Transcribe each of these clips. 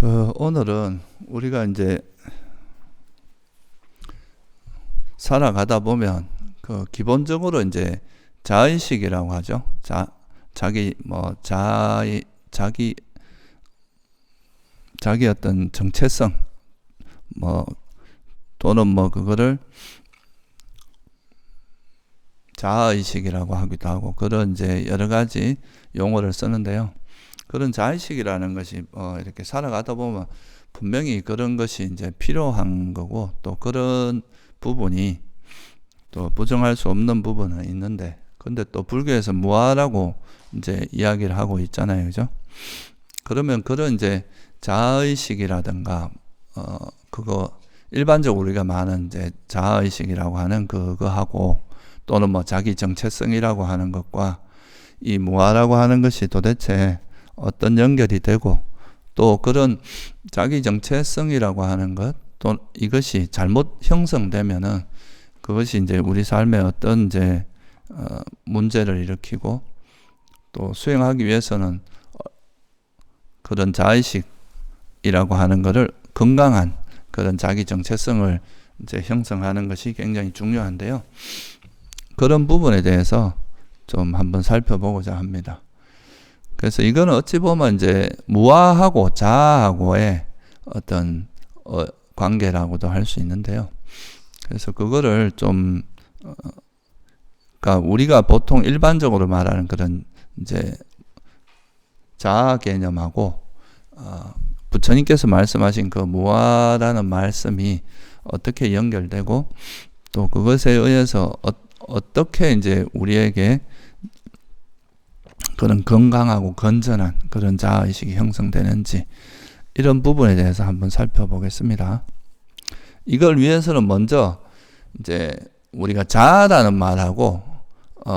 오늘은 우리가 이제 살아가다 보면 기본적으로 이제 자의식이라고 하죠. 자기 어떤 정체성, 또는 그거를 자아의식이라고 하기도 하고, 그런 이제 여러 가지 용어를 쓰는데요. 그런 자의식이라는 것이 이렇게 살아가다 보면 분명히 그런 것이 이제 필요한 거고, 또 그런 부분이 또 부정할 수 없는 부분은 있는데, 근데 또 불교에서 무아라고 이제 이야기를 하고 있잖아요, 그죠? 그러면 그런 이제 자의식이라든가 그거 일반적으로 우리가 많은 이제 자의식이라고 하는 그거하고, 또는 자기 정체성이라고 하는 것과 이 무아라고 하는 것이 도대체 어떤 연결이 되고, 또 그런 자기 정체성이라고 하는 것, 또 이것이 잘못 형성되면은 그것이 이제 우리 삶에 어떤 이제 문제를 일으키고, 또 수행하기 위해서는 그런 자의식이라고 하는 것을 건강한 그런 자기 정체성을 이제 형성하는 것이 굉장히 중요한데요. 그런 부분에 대해서 좀 한번 살펴보고자 합니다. 그래서 이거는 어찌 보면 이제 무아하고 자아하고의 어떤 관계라고도 할 수 있는데요. 그래서 그거를 좀 그러니까 우리가 보통 일반적으로 말하는 그런 이제 자아 개념하고 부처님께서 말씀하신 그 무아라는 말씀이 어떻게 연결되고, 또 그것에 의해서 어떻게 이제 우리에게 그런 건강하고 건전한 그런 자아의식이 형성되는지, 이런 부분에 대해서 한번 살펴보겠습니다. 이걸 위해서는 먼저 이제 우리가 자아라는 말하고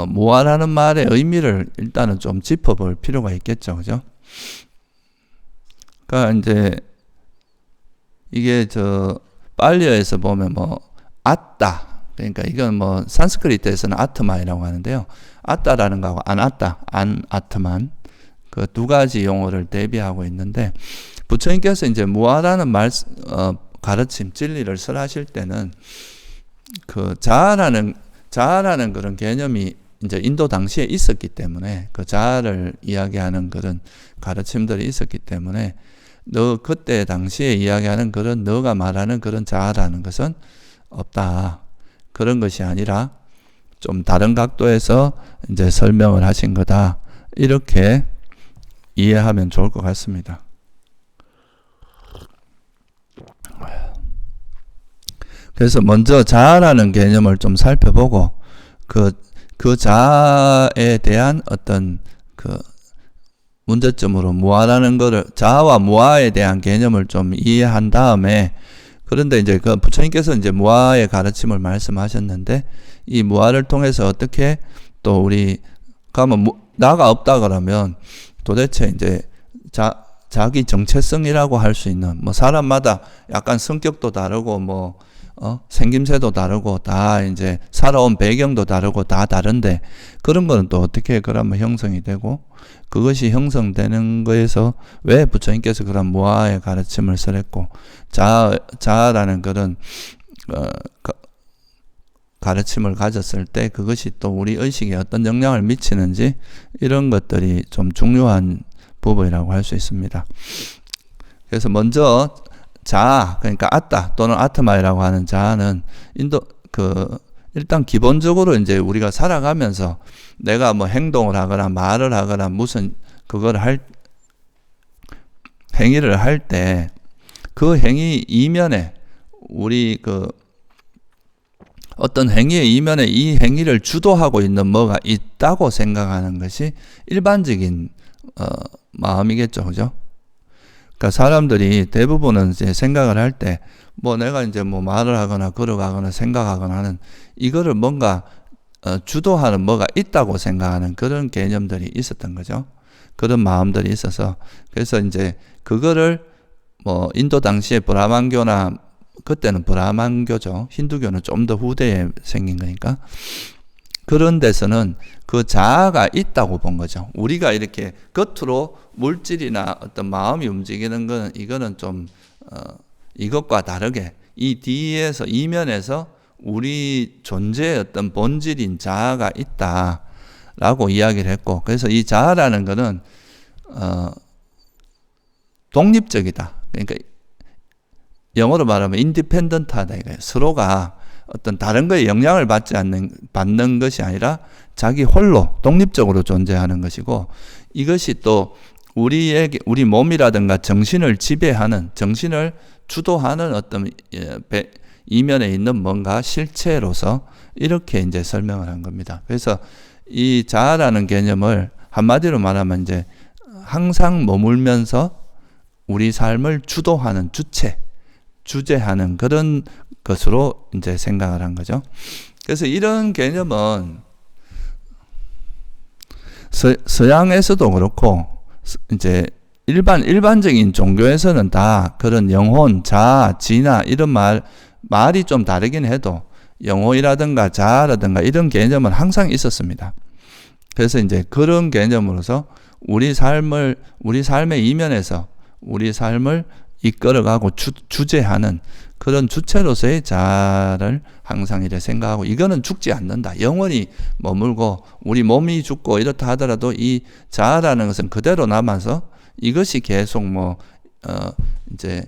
무아라는 말의 의미를 일단은 좀 짚어볼 필요가 있겠죠, 그죠? 그러니까 이제 이게 빨리어에서 보면 아따, 그러니까 이건 산스크리트에서는 아트마이라고 하는데요. 아따라는 거하고 안아트만, 그 두 가지 용어를 대비하고 있는데, 부처님께서 이제 무아라는 가르침, 진리를 설하실 때는 그 자아라는 그런 개념이 이제 인도 당시에 있었기 때문에, 그 자아를 이야기하는 그런 가르침들이 있었기 때문에, 그때 당시에 이야기하는 그런 너가 말하는 그런 자아라는 것은 없다. 그런 것이 아니라 좀 다른 각도에서 이제 설명을 하신 거다. 이렇게 이해하면 좋을 것 같습니다. 그래서 먼저 자아라는 개념을 좀 살펴보고, 그 자아에 대한 어떤 그 문제점으로 무아라는 거를, 자아와 무아에 대한 개념을 좀 이해한 다음에, 그런데 이제 그 부처님께서 이제 무아의 가르침을 말씀하셨는데, 이 무아를 통해서 어떻게 또 우리 나가 없다 그러면 도대체 이제 자기 정체성이라고 할 수 있는, 사람마다 약간 성격도 다르고 생김새도 다르고 다 이제 살아온 배경도 다르고 다 다른데, 그런 거는 또 어떻게 그러면 형성이 되고, 그것이 형성되는 거에서 왜 부처님께서 그런 무아의 가르침을 설했고, 자아라는 그런 가르침을 가졌을 때 그것이 또 우리 의식에 어떤 영향을 미치는지, 이런 것들이 좀 중요한 부분이라고 할 수 있습니다. 그래서 먼저 자아, 그러니까 아따 또는 아트마이라고 하는 자아는 일단 기본적으로 이제 우리가 살아가면서 내가 행동을 하거나 말을 하거나 무슨 행위를 할 때, 그 행위 이면에 우리 어떤 행위의 이면에 이 행위를 주도하고 있는 뭐가 있다고 생각하는 것이 일반적인 마음이겠죠, 그죠? 그러니까 사람들이 대부분은 이제 생각을 할 때, 내가 이제 말을 하거나 걸어가거나 생각하거나 하는 이거를 뭔가 주도하는 뭐가 있다고 생각하는 그런 개념들이 있었던 거죠. 그런 마음들이 있어서, 그래서 이제 그거를 인도 당시에 그때는 브라만교죠. 힌두교는 좀 더 후대에 생긴 거니까. 그런 데서는 그 자아가 있다고 본 거죠. 우리가 이렇게 겉으로 물질이나 어떤 마음이 움직이는 건 이거는 좀 이것과 다르게 이 뒤에서 이면에서 우리 존재의 어떤 본질인 자아가 있다라고 이야기를 했고, 그래서 이 자아라는 거는 독립적이다. 그러니까 영어로 말하면 인디펜던트하다 이거예요. 서로가 어떤 다른 거에 영향을 받는 것이 아니라 자기 홀로 독립적으로 존재하는 것이고, 이것이 또 우리 몸이라든가 정신을 지배하는, 정신을 주도하는 어떤 이면에 있는 뭔가 실체로서 이렇게 이제 설명을 한 겁니다. 그래서 이 자아라는 개념을 한마디로 말하면 이제 항상 머물면서 우리 삶을 주도하는 주재하는 그런 것으로 이제 생각을 한 거죠. 그래서 이런 개념은 서양에서도 그렇고 이제 일반적인 종교에서는 다 그런 영혼, 자아, 진화 이런 말이 좀 다르긴 해도 영혼이라든가 자아라든가 이런 개념은 항상 있었습니다. 그래서 이제 그런 개념으로서 우리 삶의 이면에서 우리 삶을 이끌어가고 주재하는 그런 주체로서의 자아를 항상 이렇게 생각하고, 이거는 죽지 않는다. 영원히 머물고 우리 몸이 죽고 이렇다 하더라도 이 자아라는 것은 그대로 남아서 이것이 계속 이제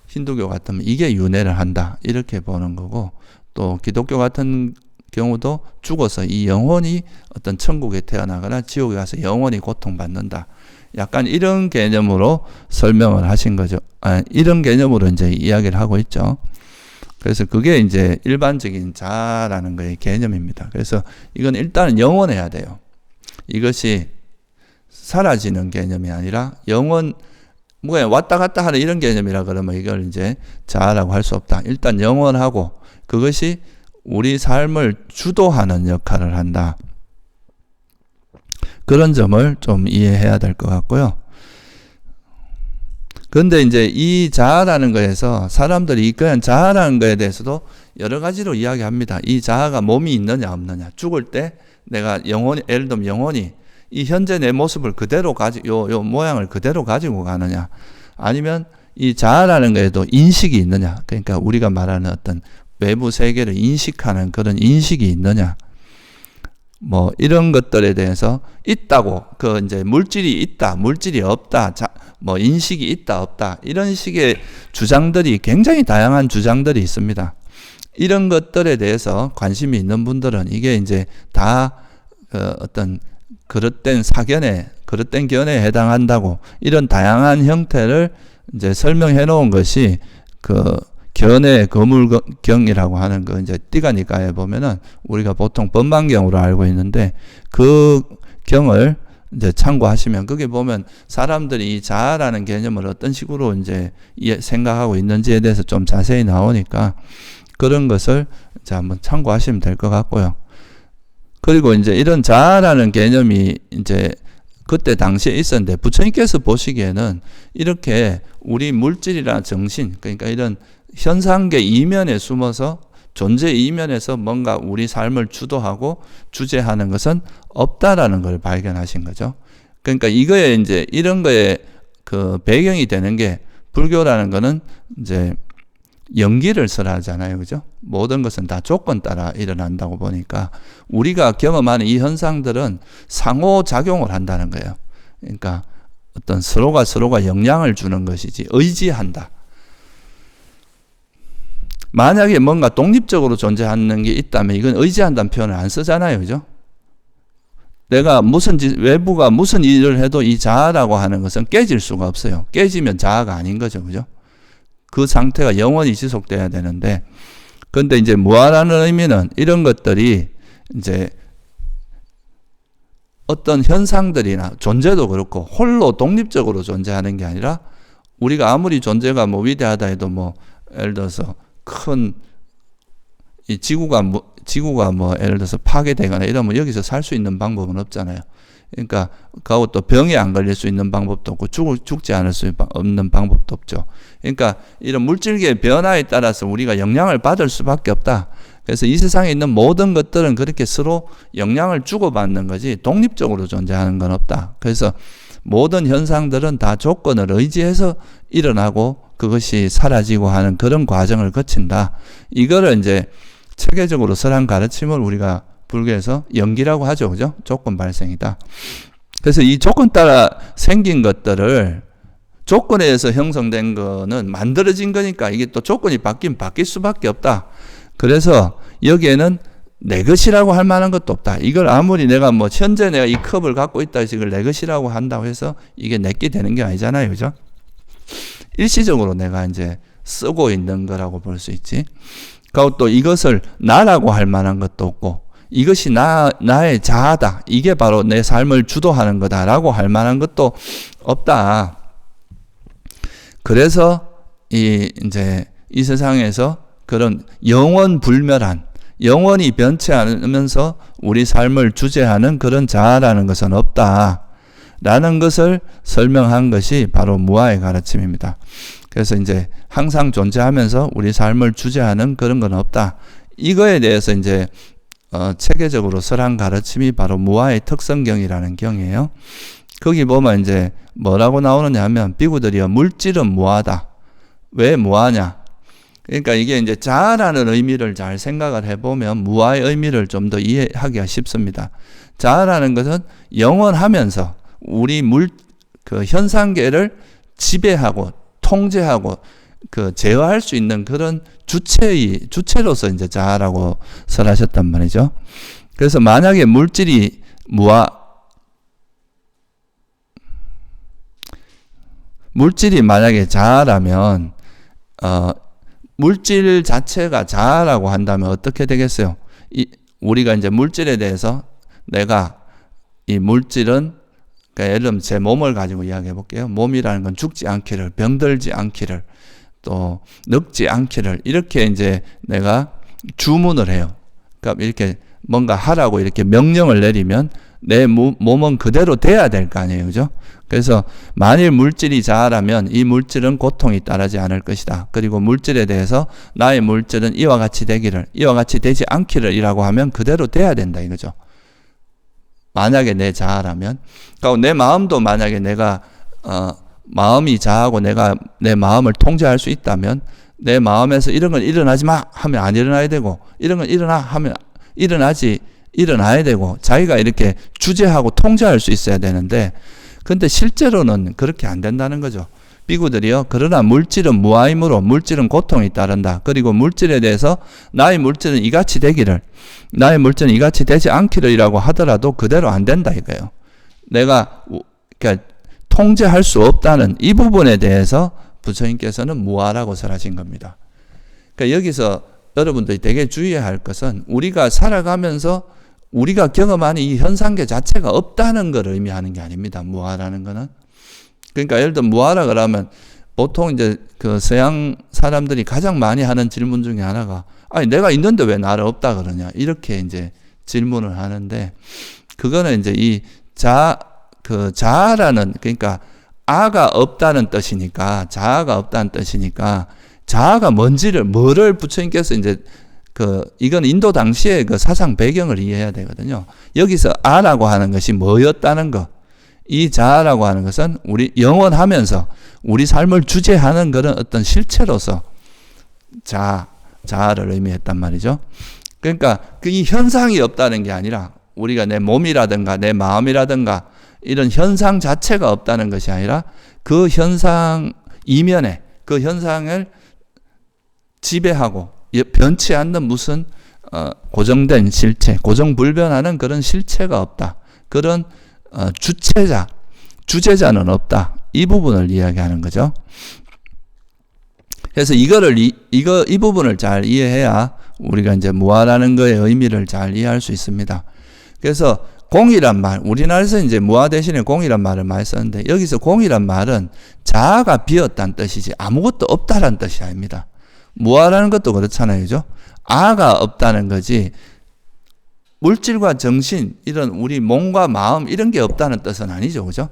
힌두교 같으면 이게 윤회를 한다. 이렇게 보는 거고, 또 기독교 같은 경우도 죽어서 이 영혼이 어떤 천국에 태어나거나 지옥에 가서 영원히 고통받는다. 약간 이런 개념으로 설명을 하신 거죠. 이런 개념으로 이제 이야기를 하고 있죠. 그래서 그게 이제 일반적인 자아라는 거의 개념입니다. 그래서 이건 일단은 영원해야 돼요. 이것이 사라지는 개념이 아니라 뭐가 왔다 갔다 하는 이런 개념이라 그러면 이걸 이제 자아라고 할 수 없다. 일단 영원하고 그것이 우리 삶을 주도하는 역할을 한다. 그런 점을 좀 이해해야 될 것 같고요. 그런데 이제 이 자아라는 거에서 사람들이 그냥 자아라는 거에 대해서도 여러 가지로 이야기합니다. 이 자아가 몸이 있느냐 없느냐. 죽을 때 내가 예를 들면 영혼이 이 현재 내 모습을 그대로 요 모양을 그대로 가지고 가느냐. 아니면 이 자아라는 거에도 인식이 있느냐. 그러니까 우리가 말하는 어떤 외부 세계를 인식하는 그런 인식이 있느냐. 이런 것들에 대해서 있다고, 이제 물질이 있다, 물질이 없다, 인식이 있다, 없다, 이런 식의 주장들이 굉장히 다양한 주장들이 있습니다. 이런 것들에 대해서 관심이 있는 분들은 이게 이제 다 어떤 그릇된 견해에 해당한다고 이런 다양한 형태를 이제 설명해 놓은 것이 견해 거물경이라고 하는 거 이제 띠가니까에 보면은 우리가 보통 법만경으로 알고 있는데 그 경을 이제 참고하시면 거기 보면 사람들이 이 자아라는 개념을 어떤 식으로 이제 생각하고 있는지에 대해서 좀 자세히 나오니까 그런 것을 이제 한번 참고하시면 될 것 같고요. 그리고 이제 이런 자아라는 개념이 이제 그때 당시에 있었는데 부처님께서 보시기에는 이렇게 우리 물질이나 정신, 그러니까 이런 현상계 이면에 숨어서 존재 이면에서 뭔가 우리 삶을 주도하고 주재하는 것은 없다라는 걸 발견하신 거죠. 그러니까 이거에 이제 이런 거에 배경이 되는 게 불교라는 거는 이제 연기를 설하잖아요. 그죠? 모든 것은 다 조건 따라 일어난다고 보니까 우리가 경험하는 이 현상들은 상호작용을 한다는 거예요. 그러니까 어떤 서로가 영향을 주는 것이지 의지한다. 만약에 뭔가 독립적으로 존재하는 게 있다면 이건 의지한다는 표현을 안 쓰잖아요. 그죠? 내가 외부가 무슨 일을 해도 이 자아라고 하는 것은 깨질 수가 없어요. 깨지면 자아가 아닌 거죠. 그죠? 그 상태가 영원히 지속돼야 되는데, 근데 이제 무아라는 의미는 이런 것들이 이제 어떤 현상들이나 존재도 그렇고 홀로 독립적으로 존재하는 게 아니라 우리가 아무리 존재가 위대하다 해도 예를 들어서 이 지구가 예를 들어서 파괴되거나 이러면 여기서 살 수 있는 방법은 없잖아요. 그러니까 그하고 또 병에 안 걸릴 수 있는 방법도 없고 죽지 않을 수 없는 방법도 없죠. 그러니까 이런 물질계의 변화에 따라서 우리가 영향을 받을 수밖에 없다. 그래서 이 세상에 있는 모든 것들은 그렇게 서로 영향을 주고받는 거지 독립적으로 존재하는 건 없다. 그래서 모든 현상들은 다 조건을 의지해서 일어나고 그것이 사라지고 하는 그런 과정을 거친다. 이거를 이제 체계적으로 설한 가르침을 우리가 불교에서 연기라고 하죠. 그죠? 조건 발생이다. 그래서 이 조건 따라 생긴 것들을 조건에 의해서 형성된 거는 만들어진 거니까 이게 또 조건이 바뀔 수밖에 없다. 그래서 여기에는 내 것이라고 할 만한 것도 없다. 이걸 아무리 내가 뭐 현재 내가 이 컵을 갖고 있다 해서 이걸 내 것이라고 한다고 해서 이게 내게 되는 게 아니잖아요. 그죠? 일시적으로 내가 이제 쓰고 있는 거라고 볼 수 있지. 그리고 또 이것을 나라고 할 만한 것도 없고 이것이 나의 자아다. 이게 바로 내 삶을 주도하는 거다라고 할 만한 것도 없다. 그래서 이제 이 세상에서 그런 영원불멸한 영원히 변치 않으면서 우리 삶을 주재하는 그런 자아라는 것은 없다라는 것을 설명한 것이 바로 무아의 가르침입니다. 그래서 이제 항상 존재하면서 우리 삶을 주재하는 그런 건 없다. 이거에 대해서 이제 체계적으로 설한 가르침이 바로 무아의 특성경이라는 경이에요. 거기 보면 이제 뭐라고 나오느냐 하면 비구들이여 물질은 무아다. 왜 무아냐? 그러니까 이게 이제 자아라는 의미를 잘 생각을 해보면 무아의 의미를 좀 더 이해하기가 쉽습니다. 자아라는 것은 영원하면서 우리 그 현상계를 지배하고 통제하고 제어할 수 있는 그런 주체로서 이제 자아라고 설하셨단 말이죠. 그래서 만약에 물질이 만약에 자아라면 물질 자체가 자아라고 한다면 어떻게 되겠어요? 우리가 이제 물질에 대해서 내가 이 물질은 그러니까 예를 들면 제 몸을 가지고 이야기해 볼게요. 몸이라는 건 죽지 않기를, 병들지 않기를, 또 늙지 않기를 이렇게 이제 내가 주문을 해요. 그러니까 이렇게 뭔가 하라고 이렇게 명령을 내리면 내 몸은 그대로 돼야 될 거 아니에요. 그죠? 그래서 만일 물질이 자아라면 이 물질은 고통이 따르지 않을 것이다. 그리고 물질에 대해서 나의 물질은 이와 같이 되기를, 이와 같이 되지 않기를 이라고 하면 그대로 돼야 된다 이거죠. 만약에 내 자아라면. 그러니까 내 마음도 만약에 내가 마음이 자아고 내가 내 마음을 통제할 수 있다면 내 마음에서 이런 건 일어나지 마 하면 안 일어나야 되고 이런 건 일어나 하면 일어나야 되고 자기가 이렇게 주재하고 통제할 수 있어야 되는데 근데 실제로는 그렇게 안 된다는 거죠. 비구들이요. 그러나 물질은 무아이므로 물질은 고통이 따른다. 그리고 물질에 대해서 나의 물질은 이같이 되기를, 나의 물질은 이같이 되지 않기를 이라고 하더라도 그대로 안 된다 이거예요. 내가 그러니까 통제할 수 없다는 이 부분에 대해서 부처님께서는 무아라고 설하신 겁니다. 그러니까 여기서 여러분들이 되게 주의해야 할 것은 우리가 살아가면서 우리가 경험하는 이 현상계 자체가 없다는 걸 의미하는 게 아닙니다. 무아라는 거는. 그러니까 예를 들어 무아라 그러면 보통 이제 그 서양 사람들이 가장 많이 하는 질문 중에 하나가 아니 내가 있는데 왜 나를 없다 그러냐 이렇게 이제 질문을 하는데 그거는 이제 이 자아라는 그러니까 아가 없다는 뜻이니까 자아가 없다는 뜻이니까 자아가 뭐를 부처님께서 이제 이건 인도 당시의 그 사상 배경을 이해해야 되거든요. 여기서 아라고 하는 것이 뭐였다는 거. 이 자아라고 하는 것은 우리 영원하면서 우리 삶을 주재하는 그런 어떤 실체로서 자아를 의미했단 말이죠. 그러니까 이 현상이 없다는 게 아니라 우리가 내 몸이라든가 내 마음이라든가 이런 현상 자체가 없다는 것이 아니라 그 현상 이면에 그 현상을 지배하고 변치 않는 무슨 고정된 실체, 고정불변하는 그런 실체가 없다. 그런 주체자는 없다. 이 부분을 이야기하는 거죠. 그래서 이 부분을 잘 이해해야 우리가 이제 무아라는 거의 의미를 잘 이해할 수 있습니다. 그래서 공이란 말, 우리나라에서 이제 무아 대신에 공이란 말을 많이 썼는데 여기서 공이란 말은 자아가 비었다는 뜻이지 아무것도 없다라는 뜻이 아닙니다. 무아라는 것도 그렇잖아요. 그죠? 아가 없다는 거지 물질과 정신 이런 우리 몸과 마음 이런 게 없다는 뜻은 아니죠. 그죠?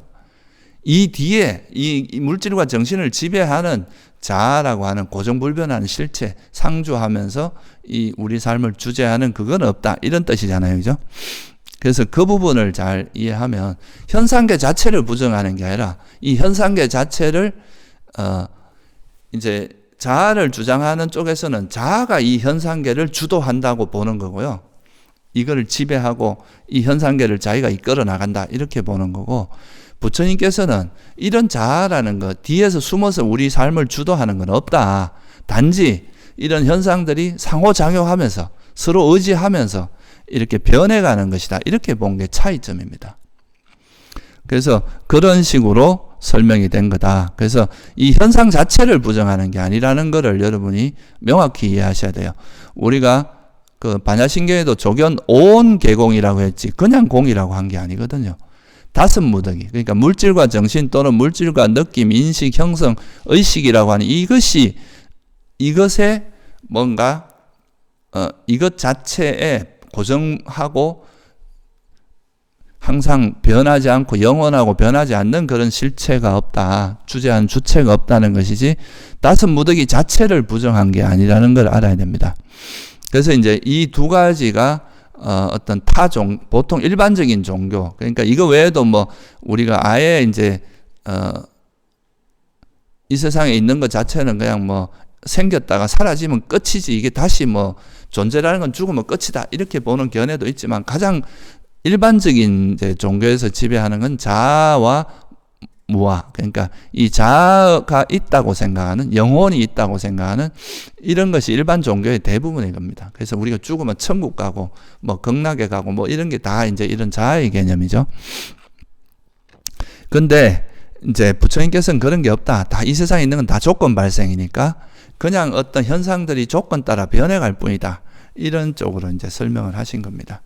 이 뒤에 이 물질과 정신을 지배하는 자아라고 하는 고정불변하는 실체, 상주하면서 이 우리 삶을 주재하는 그건 없다. 이런 뜻이잖아요. 그죠? 그래서 그 부분을 잘 이해하면 현상계 자체를 부정하는 게 아니라 이 현상계 자체를 이제 자아를 주장하는 쪽에서는 자아가 이 현상계를 주도한다고 보는 거고요. 이거를 지배하고 이 현상계를 자기가 이끌어 나간다. 이렇게 보는 거고, 부처님께서는 이런 자아라는 것, 뒤에서 숨어서 우리 삶을 주도하는 건 없다. 단지 이런 현상들이 상호작용하면서 서로 의지하면서 이렇게 변해가는 것이다. 이렇게 본 게 차이점입니다. 그래서 그런 식으로 설명이 된 거다. 그래서 이 현상 자체를 부정하는 게 아니라는 것을 여러분이 명확히 이해하셔야 돼요. 우리가 그 반야신경에도 조견 온 개공이라고 했지 그냥 공이라고 한 게 아니거든요. 다섯 무더기, 그러니까 물질과 정신 또는 물질과 느낌, 인식, 형성, 의식이라고 하는 이것에 뭔가 이것 자체에 고정하고 항상 변하지 않고 영원하고 변하지 않는 그런 실체가 없다. 주제한 주체가 없다는 것이지 다섯 무더기 자체를 부정한 게 아니라는 걸 알아야 됩니다. 그래서 이제 이 두 가지가 어떤 보통 일반적인 종교, 그러니까 이거 외에도 뭐 우리가 아예 이제 이 세상에 있는 것 자체는 그냥 뭐 생겼다가 사라지면 끝이지, 이게 다시 뭐 존재라는 건 죽으면 끝이다, 이렇게 보는 견해도 있지만 가장 일반적인 이제 종교에서 지배하는 건 자아와 무아, 그러니까 이 자아가 있다고 생각하는, 영혼이 있다고 생각하는 이런 것이 일반 종교의 대부분인 겁니다. 그래서 우리가 죽으면 천국 가고 뭐 극락에 가고 뭐 이런 게 다 이제 이런 자아의 개념이죠. 근데 이제 부처님께서는 그런 게 없다. 다 이 세상에 있는 건 다 조건 발생이니까 그냥 어떤 현상들이 조건 따라 변해갈 뿐이다. 이런 쪽으로 이제 설명을 하신 겁니다.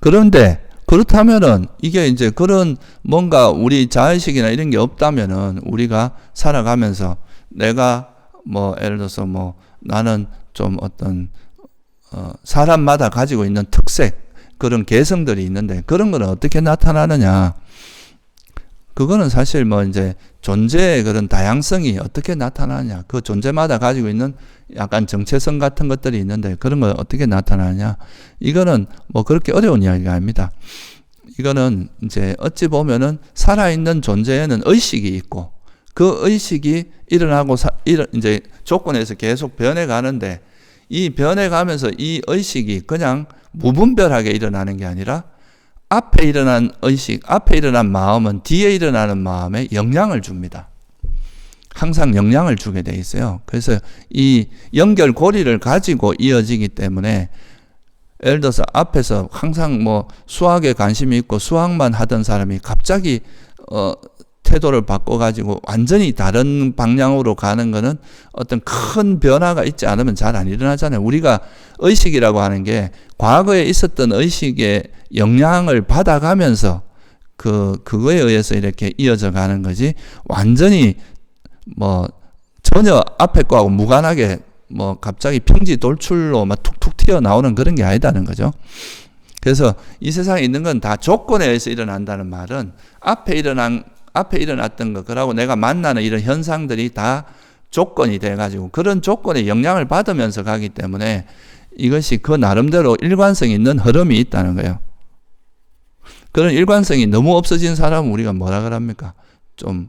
그런데 그렇다면은 이게 이제 그런 뭔가 우리 자의식이나 이런 게 없다면은 우리가 살아가면서 내가 뭐 예를 들어서 뭐 나는 좀 어떤 사람마다 가지고 있는 특색, 그런 개성들이 있는데 그런 거는 어떻게 나타나느냐? 그거는 사실 뭐 이제 존재의 그런 다양성이 어떻게 나타나냐, 그 존재마다 가지고 있는 약간 정체성 같은 것들이 있는데 그런 건 어떻게 나타나냐, 이거는 뭐 그렇게 어려운 이야기가 아닙니다. 이거는 이제 어찌 보면은 살아있는 존재에는 의식이 있고 그 의식이 일어나고 이제 조건에서 계속 변해가는데 이 변해가면서 이 의식이 그냥 무분별하게 일어나는 게 아니라 앞에 일어난 의식, 앞에 일어난 마음은 뒤에 일어나는 마음에 영향을 줍니다. 항상 영향을 주게 돼 있어요. 그래서 이 연결고리를 가지고 이어지기 때문에 예를 들어서 앞에서 항상 뭐 수학에 관심이 있고 수학만 하던 사람이 갑자기 태도를 바꿔가지고 완전히 다른 방향으로 가는 거는 어떤 큰 변화가 있지 않으면 잘 안 일어나잖아요. 우리가 의식이라고 하는 게 과거에 있었던 의식의 영향을 받아가면서 그거에 의해서 이렇게 이어져 가는 거지, 완전히 뭐 전혀 앞에 거하고 무관하게 뭐 갑자기 평지 돌출로 막 툭툭 튀어나오는 그런 게 아니다는 거죠. 그래서 이 세상에 있는 건 다 조건에 의해서 일어난다는 말은 앞에 일어났던 거, 그러고 내가 만나는 이런 현상들이 다 조건이 돼가지고 그런 조건에 영향을 받으면서 가기 때문에 이것이 그 나름대로 일관성 있는 흐름이 있다는 거예요. 그런 일관성이 너무 없어진 사람은 우리가 뭐라 그럽니까? 좀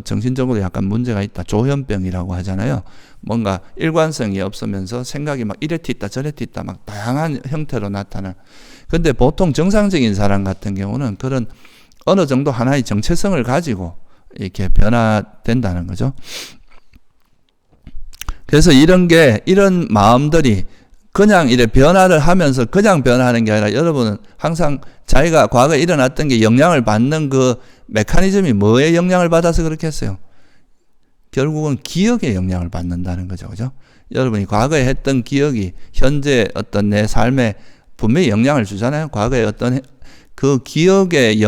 정신적으로 약간 문제가 있다. 조현병이라고 하잖아요. 뭔가 일관성이 없으면서 생각이 막 이래 튀다 저래 튀다 막 다양한 형태로 나타나. 근데 보통 정상적인 사람 같은 경우는 그런 어느 정도 하나의 정체성을 가지고 이렇게 변화된다는 거죠. 그래서 이런 마음들이 그냥 이래 변화를 하면서 그냥 변화하는 게 아니라, 여러분은 항상 자기가 과거에 일어났던 게 영향을 받는 그 메커니즘이 뭐에 영향을 받아서 그렇게 했어요? 결국은 기억에 영향을 받는다는 거죠. 그죠? 여러분이 과거에 했던 기억이 현재 어떤 내 삶에 분명히 영향을 주잖아요. 과거에 어떤 그 기억의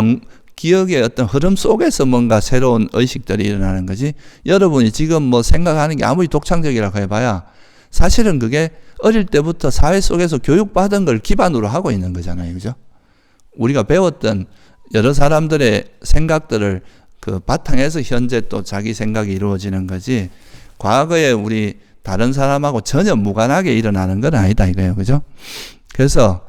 어떤 흐름 속에서 뭔가 새로운 의식들이 일어나는 거지, 여러분이 지금 뭐 생각하는 게 아무리 독창적이라고 해봐야 사실은 그게 어릴 때부터 사회 속에서 교육받은 걸 기반으로 하고 있는 거잖아요. 그죠? 우리가 배웠던 여러 사람들의 생각들을 그 바탕에서 현재 또 자기 생각이 이루어지는 거지, 과거에 우리 다른 사람하고 전혀 무관하게 일어나는 건 아니다 이거예요. 그죠? 그래서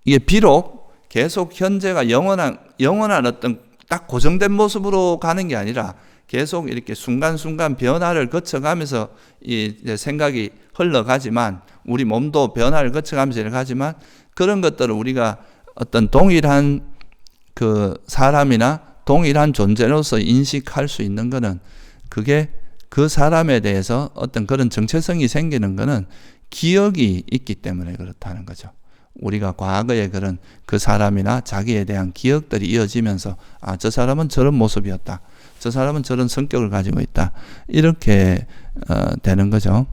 이게 비록 계속 현재가 영원한 어떤 딱 고정된 모습으로 가는 게 아니라 계속 이렇게 순간순간 변화를 거쳐가면서 이 생각이 흘러가지만, 우리 몸도 변화를 거쳐가면서 이렇게 가지만, 그런 것들을 우리가 어떤 동일한 그 사람이나 동일한 존재로서 인식할 수 있는 거는, 그게 그 사람에 대해서 어떤 그런 정체성이 생기는 거는 기억이 있기 때문에 그렇다는 거죠. 우리가 과거에 그런 그 사람이나 자기에 대한 기억들이 이어지면서, 아, 저 사람은 저런 모습이었다, 저 사람은 저런 성격을 가지고 있다, 이렇게 되는 거죠.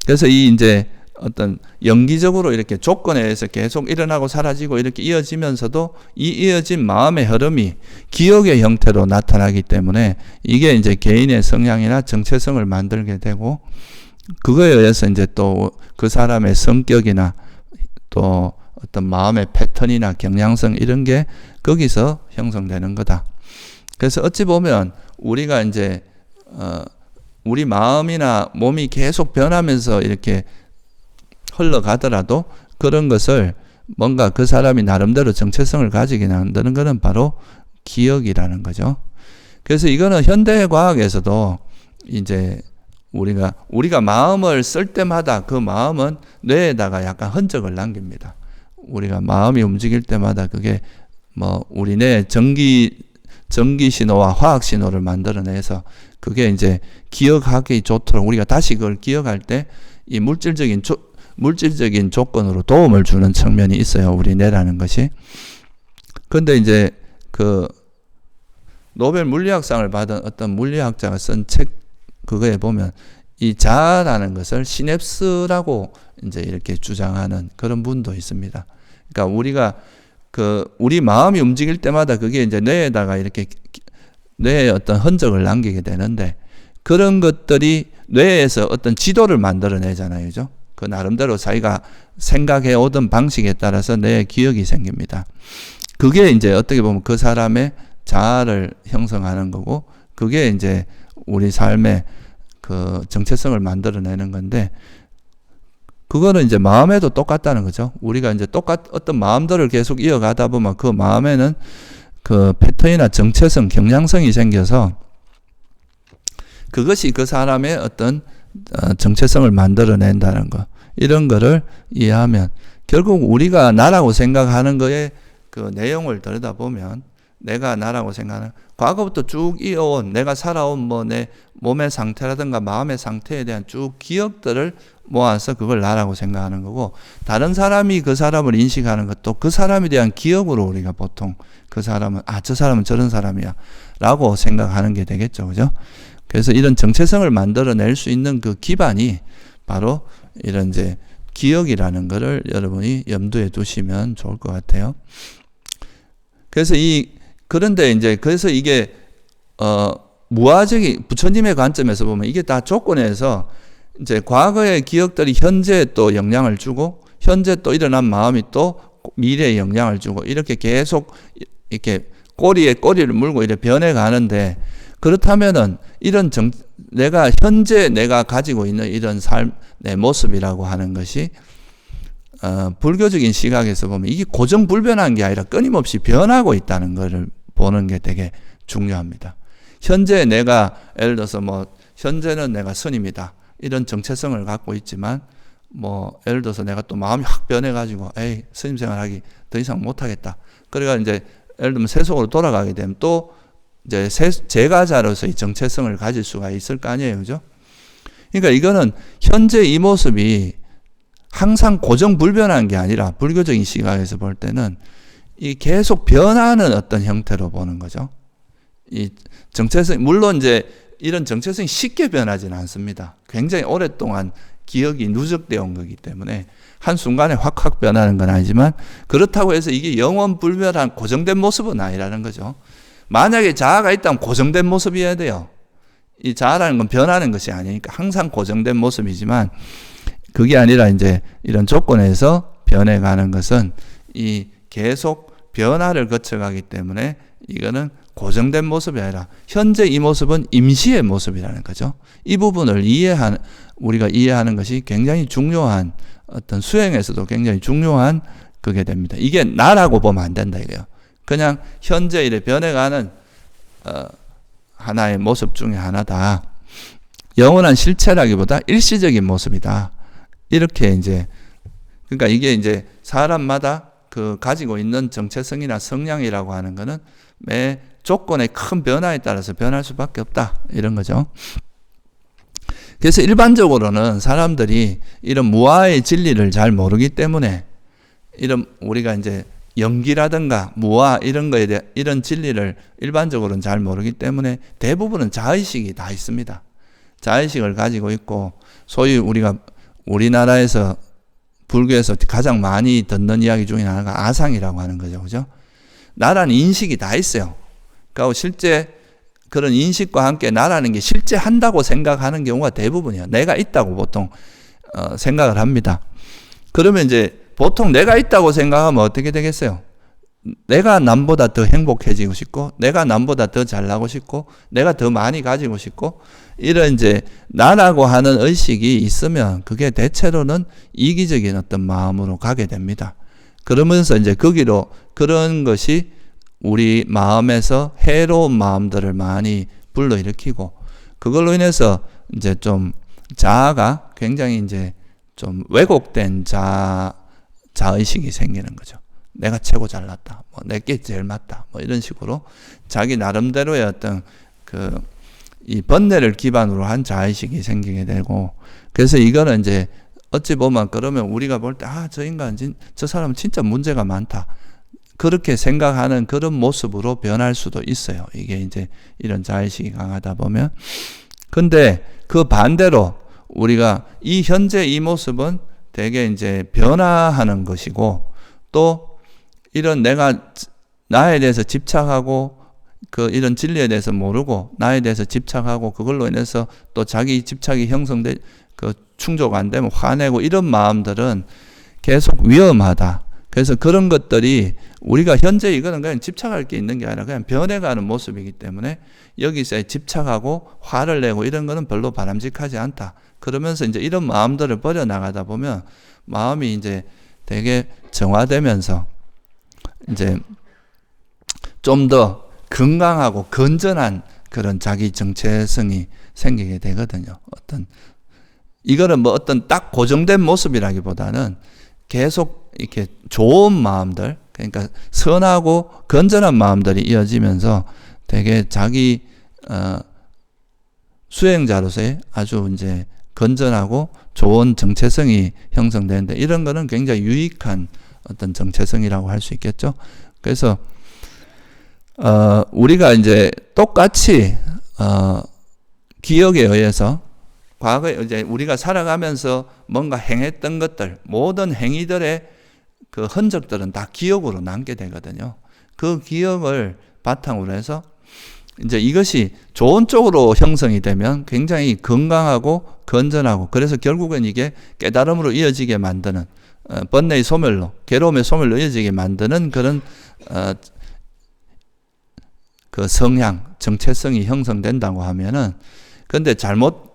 그래서 이 이제 어떤 연기적으로 이렇게 조건에 의해서 계속 일어나고 사라지고 이렇게 이어지면서도, 이 이어진 마음의 흐름이 기억의 형태로 나타나기 때문에 이게 이제 개인의 성향이나 정체성을 만들게 되고, 그거에 의해서 이제 또 그 사람의 성격이나 또 어떤 마음의 패턴이나 경향성, 이런 게 거기서 형성되는 거다. 그래서 어찌 보면 우리가 이제 우리 마음이나 몸이 계속 변하면서 이렇게 흘러가더라도, 그런 것을 뭔가 그 사람이 나름대로 정체성을 가지게 만드는 것은 바로 기억이라는 거죠. 그래서 이거는 현대 과학에서도 이제 우리가 마음을 쓸 때마다 그 마음은 뇌에다가 약간 흔적을 남깁니다. 우리가 마음이 움직일 때마다 그게 뭐 우리 뇌 전기 신호와 화학 신호를 만들어내서, 그게 이제 기억하기 좋도록 우리가 다시 그걸 기억할 때 이 물질적인 조건으로 도움을 주는 측면이 있어요, 우리 뇌라는 것이. 그런데 이제 그 노벨 물리학상을 받은 어떤 물리학자가 쓴 책, 그거에 보면 이 자아라는 것을 시냅스라고 이제 이렇게 주장하는 그런 분도 있습니다. 그러니까 우리 마음이 움직일 때마다 그게 이제 뇌에다가 이렇게 뇌에 어떤 흔적을 남기게 되는데, 그런 것들이 뇌에서 어떤 지도를 만들어내잖아요. 그죠? 그 나름대로 자기가 생각해 오던 방식에 따라서 뇌에 기억이 생깁니다. 그게 이제 어떻게 보면 그 사람의 자아를 형성하는 거고, 그게 이제 우리 삶의 그 정체성을 만들어내는 건데, 그거는 이제 마음에도 똑같다는 거죠. 우리가 이제 어떤 마음들을 계속 이어가다 보면 그 마음에는 그 패턴이나 정체성, 경향성이 생겨서 그것이 그 사람의 어떤 정체성을 만들어낸다는 거, 이런 거를 이해하면 결국 우리가 나라고 생각하는 거에 그 내용을 들여다보면, 내가 나라고 생각하는 과거부터 쭉 이어온 내가 살아온 뭐 내 몸의 상태라든가 마음의 상태에 대한 쭉 기억들을 모아서 그걸 나라고 생각하는 거고, 다른 사람이 그 사람을 인식하는 것도 그 사람에 대한 기억으로 우리가 보통 그 사람은, 아, 저 사람은 저런 사람이야 라고 생각하는 게 되겠죠. 그죠? 그래서 이런 정체성을 만들어낼 수 있는 그 기반이 바로 이런 이제 기억이라는 거를 여러분이 염두에 두시면 좋을 것 같아요. 그래서 그런데 이제 그래서 이게 무아적인 부처님의 관점에서 보면 이게 다 조건에서 이제 과거의 기억들이 현재에 또 영향을 주고, 현재 또 일어난 마음이 또 미래에 영향을 주고, 이렇게 계속 이렇게 꼬리에 꼬리를 물고 이렇게 변해 가는데, 그렇다면은 이런 현재 내가 가지고 있는 이런 삶의 모습이라고 하는 것이 불교적인 시각에서 보면 이게 고정불변한 게 아니라 끊임없이 변하고 있다는 것을 보는 게 되게 중요합니다. 현재 내가 예를 들어서 뭐 현재는 내가 스님이다, 이런 정체성을 갖고 있지만, 뭐 예를 들어서 내가 또 마음이 확 변해가지고 에이, 스님 생활하기 더 이상 못하겠다, 그래가 이제 예를 들면 세속으로 돌아가게 되면 또 이제 제가자로서의 정체성을 가질 수가 있을 거 아니에요. 그죠? 그러니까 이거는 현재 이 모습이 항상 고정불변한 게 아니라, 불교적인 시각에서 볼 때는 이 계속 변하는 어떤 형태로 보는 거죠. 이 정체성, 물론 이제 이런 정체성이 쉽게 변하지는 않습니다. 굉장히 오랫동안 기억이 누적되어 온 거기 때문에 한순간에 확 변하는 건 아니지만, 그렇다고 해서 이게 영원불변한 고정된 모습은 아니라는 거죠. 만약에 자아가 있다면 고정된 모습이어야 돼요. 이 자아라는 건 변하는 것이 아니니까 항상 고정된 모습이지만, 그게 아니라 이제 이런 조건에서 변해가는 것은 이 계속 변화를 거쳐가기 때문에 이거는 고정된 모습이 아니라 현재 이 모습은 임시의 모습이라는 거죠. 이 부분을 우리가 이해하는 것이 굉장히 중요한, 어떤 수행에서도 굉장히 중요한 그게 됩니다. 이게 나라고 보면 안 된다 이거예요. 그냥 현재 이래 변해가는 하나의 모습 중에 하나다. 영원한 실체라기보다 일시적인 모습이다. 이렇게 이제, 그러니까 이게 이제 사람마다 그 가지고 있는 정체성이나 성향이라고 하는 거는 매 조건의 큰 변화에 따라서 변할 수밖에 없다. 이런 거죠. 그래서 일반적으로는 사람들이 이런 무아의 진리를 잘 모르기 때문에 이런 우리가 이제 영기라든가 무아 이런 거에 대한 이런 진리를 일반적으로는 잘 모르기 때문에 대부분은 자의식이 다 있습니다. 자의식을 가지고 있고, 소위 우리가 우리나라에서 불교에서 가장 많이 듣는 이야기 중에 하나가 아상이라고 하는 거죠. 그죠? 나라는 인식이 다 있어요. 그러니까 실제 그런 인식과 함께 나라는 게 실제 한다고 생각하는 경우가 대부분이에요. 내가 있다고 보통 생각을 합니다. 그러면 이제 보통 내가 있다고 생각하면 어떻게 되겠어요? 내가 남보다 더 행복해지고 싶고, 내가 남보다 더 잘나고 싶고, 내가 더 많이 가지고 싶고, 이런 이제 나라고 하는 의식이 있으면 그게 대체로는 이기적인 어떤 마음으로 가게 됩니다. 그러면서 이제 거기로 그런 것이 우리 마음에서 해로운 마음들을 많이 불러일으키고, 그걸로 인해서 이제 좀 자아가 굉장히 이제 좀 왜곡된 자의식이 생기는 거죠. 내가 최고 잘났다. 뭐 내게 제일 맞다. 뭐 이런 식으로 자기 나름대로의 어떤 이 번뇌를 기반으로 한 자의식이 생기게 되고, 그래서 이거는 이제 어찌 보면 그러면 우리가 볼 때 저 인간, 저 사람은 진짜 문제가 많다. 그렇게 생각하는 그런 모습으로 변할 수도 있어요. 이게 이제 이런 자의식이 강하다 보면. 근데 그 반대로 우리가 이 현재 이 모습은 되게 이제 변화하는 것이고, 또 이런 내가 나에 대해서 집착하고 이런 진리에 대해서 모르고 나에 대해서 집착하고 그걸로 인해서 또 자기 집착이 충족 안 되면 화내고 이런 마음들은 계속 위험하다. 그래서 그런 것들이 우리가 현재 이거는 그냥 집착할 게 있는 게 아니라 그냥 변해가는 모습이기 때문에 여기서 집착하고 화를 내고 이런 거는 별로 바람직하지 않다. 그러면서 이제 이런 마음들을 버려나가다 보면 마음이 이제 되게 정화되면서 이제 좀 더 건강하고 건전한 그런 자기 정체성이 생기게 되거든요. 이거는 뭐 어떤 딱 고정된 모습이라기보다는 계속 이렇게 좋은 마음들, 그러니까 선하고 건전한 마음들이 이어지면서 되게 자기 수행자로서의 아주 이제 건전하고 좋은 정체성이 형성되는데, 이런 거는 굉장히 유익한 어떤 정체성이라고 할 수 있겠죠. 그래서 우리가 이제 똑같이 기억에 의해서 과거에 이제 우리가 살아가면서 뭔가 행했던 것들, 모든 행위들의 그 흔적들은 다 기억으로 남게 되거든요. 그 기억을 바탕으로 해서 이제 이것이 좋은 쪽으로 형성이 되면 굉장히 건강하고 건전하고, 그래서 결국은 이게 깨달음으로 이어지게 만드는 번뇌의 소멸로, 괴로움의 소멸로 이어지게 만드는 그런 그 성향, 정체성이 형성된다고 하면은, 근데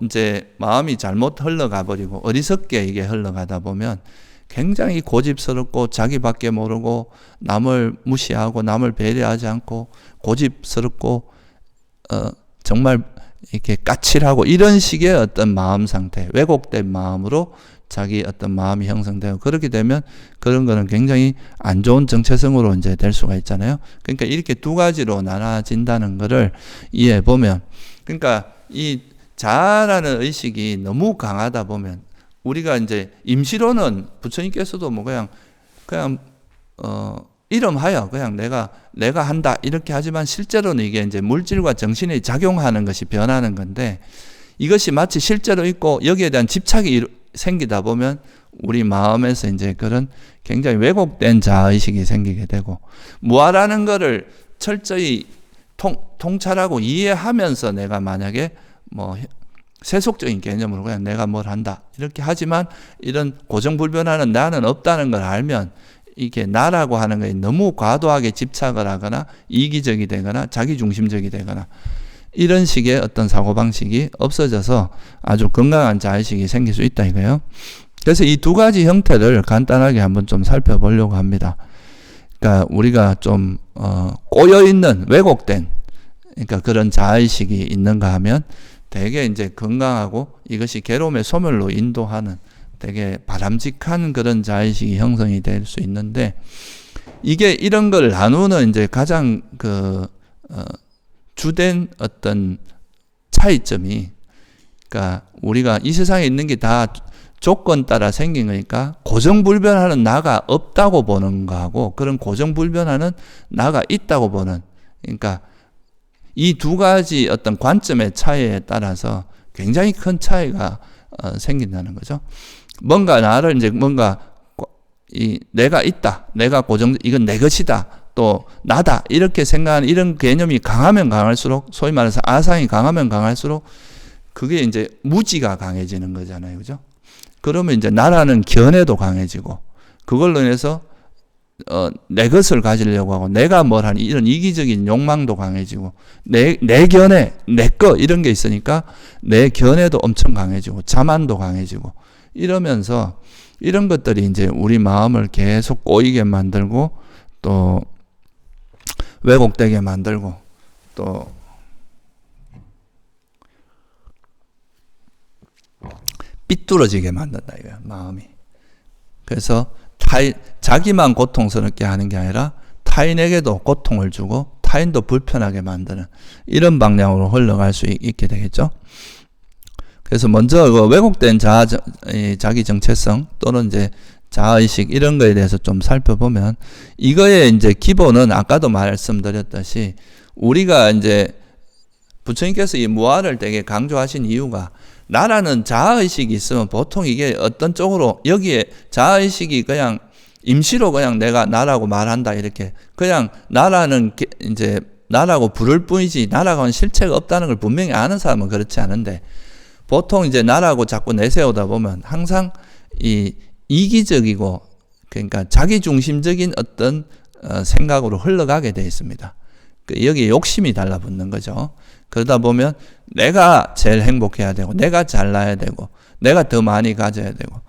이제 마음이 잘못 흘러가 버리고 어리석게 이게 흘러가다 보면 굉장히 고집스럽고 자기밖에 모르고 남을 무시하고 남을 배려하지 않고 고집스럽고 정말 이렇게 까칠하고 이런 식의 어떤 마음 상태, 왜곡된 마음으로 자기 어떤 마음이 형성되고, 그렇게 되면 그런 거는 굉장히 안 좋은 정체성으로 이제 될 수가 있잖아요. 그러니까 이렇게 두 가지로 나눠진다는 거를 이해해 보면, 그러니까 이 자아라는 의식이 너무 강하다 보면 우리가 이제 임시로는 부처님께서도 뭐 그냥 이름하여 그냥 내가 한다 이렇게 하지만, 실제로는 이게 이제 물질과 정신이 작용하는 것이 변하는 건데, 이것이 마치 실제로 있고 여기에 대한 집착이 생기다 보면 우리 마음에서 이제 그런 굉장히 왜곡된 자아의식이 생기게 되고, 무아라는 거를 철저히 통찰하고 이해하면서 내가 만약에 뭐 세속적인 개념으로 그냥 내가 뭘 한다 이렇게 하지만, 이런 고정불변하는 나는 없다는 걸 알면 이게 나라고 하는 거에 너무 과도하게 집착을 하거나 이기적이 되거나 자기중심적이 되거나 이런 식의 어떤 사고방식이 없어져서 아주 건강한 자의식이 생길 수 있다 이거예요. 그래서 이 두 가지 형태를 간단하게 한번 좀 살펴보려고 합니다. 그러니까 우리가 좀 꼬여있는 왜곡된 그러니까 그런 자의식이 있는가 하면 되게 이제 건강하고 이것이 괴로움의 소멸로 인도하는 되게 바람직한 그런 자의식이 형성이 될 수 있는데 이게 이런 걸 나누는 이제 가장 주된 어떤 차이점이 그러니까 우리가 이 세상에 있는 게 다 조건 따라 생긴 거니까 고정불변하는 나가 없다고 보는 거하고 그런 고정불변하는 나가 있다고 보는 그러니까 이 두 가지 어떤 관점의 차이에 따라서 굉장히 큰 차이가 생긴다는 거죠. 뭔가 나를 이제 뭔가 내가 있다, 내가 이건 내 것이다, 또 나다 이렇게 생각하는 이런 개념이 강하면 강할수록 소위 말해서 아상이 강하면 강할수록 그게 이제 무지가 강해지는 거잖아요, 그죠? 그러면 이제 나라는 견해도 강해지고 그걸로 인해서 내 것을 가지려고 하고 내가 뭘 하니 이런 이기적인 욕망도 강해지고 내 견해, 내 거 이런 게 있으니까 내 견해도 엄청 강해지고 자만도 강해지고 이러면서 이런 것들이 이제 우리 마음을 계속 꼬이게 만들고 또 왜곡되게 만들고 또 삐뚤어지게 만든다 이거야 마음이. 그래서 자기만 고통스럽게 하는 게 아니라 타인에게도 고통을 주고 타인도 불편하게 만드는 이런 방향으로 흘러갈 수 있게 되겠죠. 그래서 먼저 그 왜곡된 자기 정체성 또는 이제 자아의식 이런 거에 대해서 좀 살펴보면 이거의 이제 기본은 아까도 말씀드렸듯이 우리가 이제 부처님께서 이 무아를 되게 강조하신 이유가 나라는 자아의식이 있으면 보통 이게 어떤 쪽으로 여기에 자아의식이 그냥 임시로 그냥 내가 나라고 말한다 이렇게 그냥 나라는 이제 나라고 부를 뿐이지 나라고 하는 실체가 없다는 걸 분명히 아는 사람은 그렇지 않은데 보통 이제 나라고 자꾸 내세우다 보면 항상 이 이기적이고 그러니까 자기중심적인 어떤 생각으로 흘러가게 되어 있습니다. 여기에 욕심이 달라붙는 거죠. 그러다 보면 내가 제일 행복해야 되고 내가 잘나야 되고 내가 더 많이 가져야 되고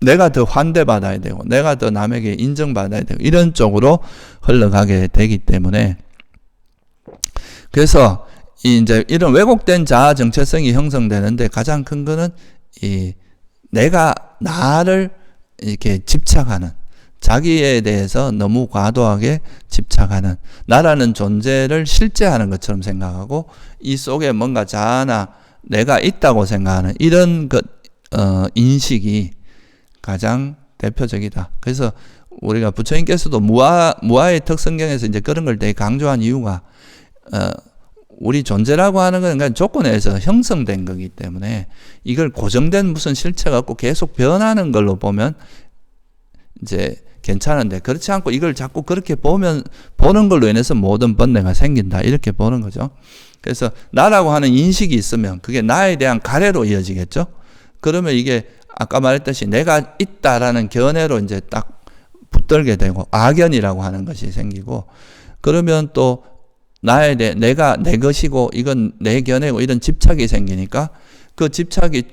내가 더 환대받아야 되고 내가 더 남에게 인정받아야 되고 이런 쪽으로 흘러가게 되기 때문에 그래서 이제 이런 왜곡된 자아 정체성이 형성되는데 가장 큰 거는 이 내가 나를 이렇게 집착하는 자기에 대해서 너무 과도하게 집착하는 나라는 존재를 실제하는 것처럼 생각하고 이 속에 뭔가 자아나 내가 있다고 생각하는 이런 인식이 가장 대표적이다. 그래서 우리가 부처님께서도 무아의 특성경에서 이제 그런 걸 되게 강조한 이유가 우리 존재라고 하는 건 그러니까 조건에서 형성된 거기 때문에 이걸 고정된 무슨 실체가 없고 계속 변하는 걸로 보면 이제 괜찮은데 그렇지 않고 이걸 자꾸 그렇게 보는 걸로 인해서 모든 번뇌가 생긴다 이렇게 보는 거죠. 그래서 나라고 하는 인식이 있으면 그게 나에 대한 가래로 이어지겠죠. 그러면 이게 아까 말했듯이 내가 있다라는 견해로 이제 딱 붙들게 되고 악견이라고 하는 것이 생기고 그러면 또 내가 내 것이고 이건 내 견해고 이런 집착이 생기니까 그 집착이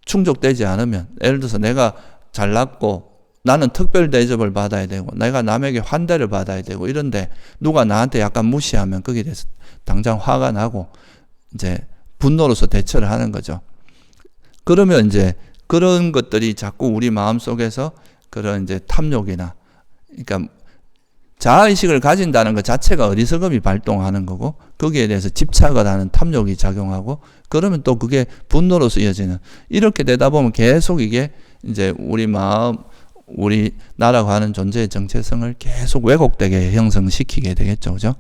충족되지 않으면 예를 들어서 내가 잘났고 나는 특별 대접을 받아야 되고 내가 남에게 환대를 받아야 되고 이런데 누가 나한테 약간 무시하면 거기에 대해서 당장 화가 나고 이제 분노로서 대처를 하는 거죠. 그러면 이제 그런 것들이 자꾸 우리 마음 속에서 그런 이제 탐욕이나 그러니까 자아의식을 가진다는 것 자체가 어리석음이 발동하는 거고 거기에 대해서 집착을 하는 탐욕이 작용하고 그러면 또 그게 분노로서 이어지는 이렇게 되다 보면 계속 이게 이제 우리 마음 우리 나라고 하는 존재의 정체성을 계속 왜곡되게 형성시키게 되겠죠. 그죠?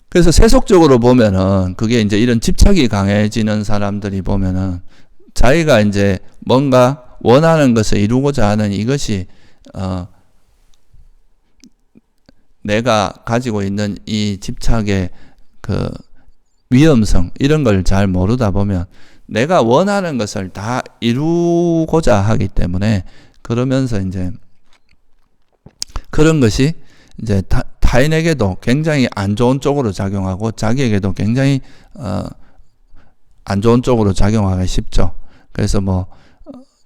그래서 세속적으로 보면은 그게 이제 이런 집착이 강해지는 사람들이 보면은 자기가 이제 뭔가 원하는 것을 이루고자 하는 이것이 내가 가지고 있는 이 집착의 그 위험성 이런 걸 잘 모르다 보면 내가 원하는 것을 다 이루고자 하기 때문에 그러면서 이제 그런 것이 이제 타인에게도 굉장히 안 좋은 쪽으로 작용하고 자기에게도 굉장히 안 좋은 쪽으로 작용하기 쉽죠. 그래서 뭐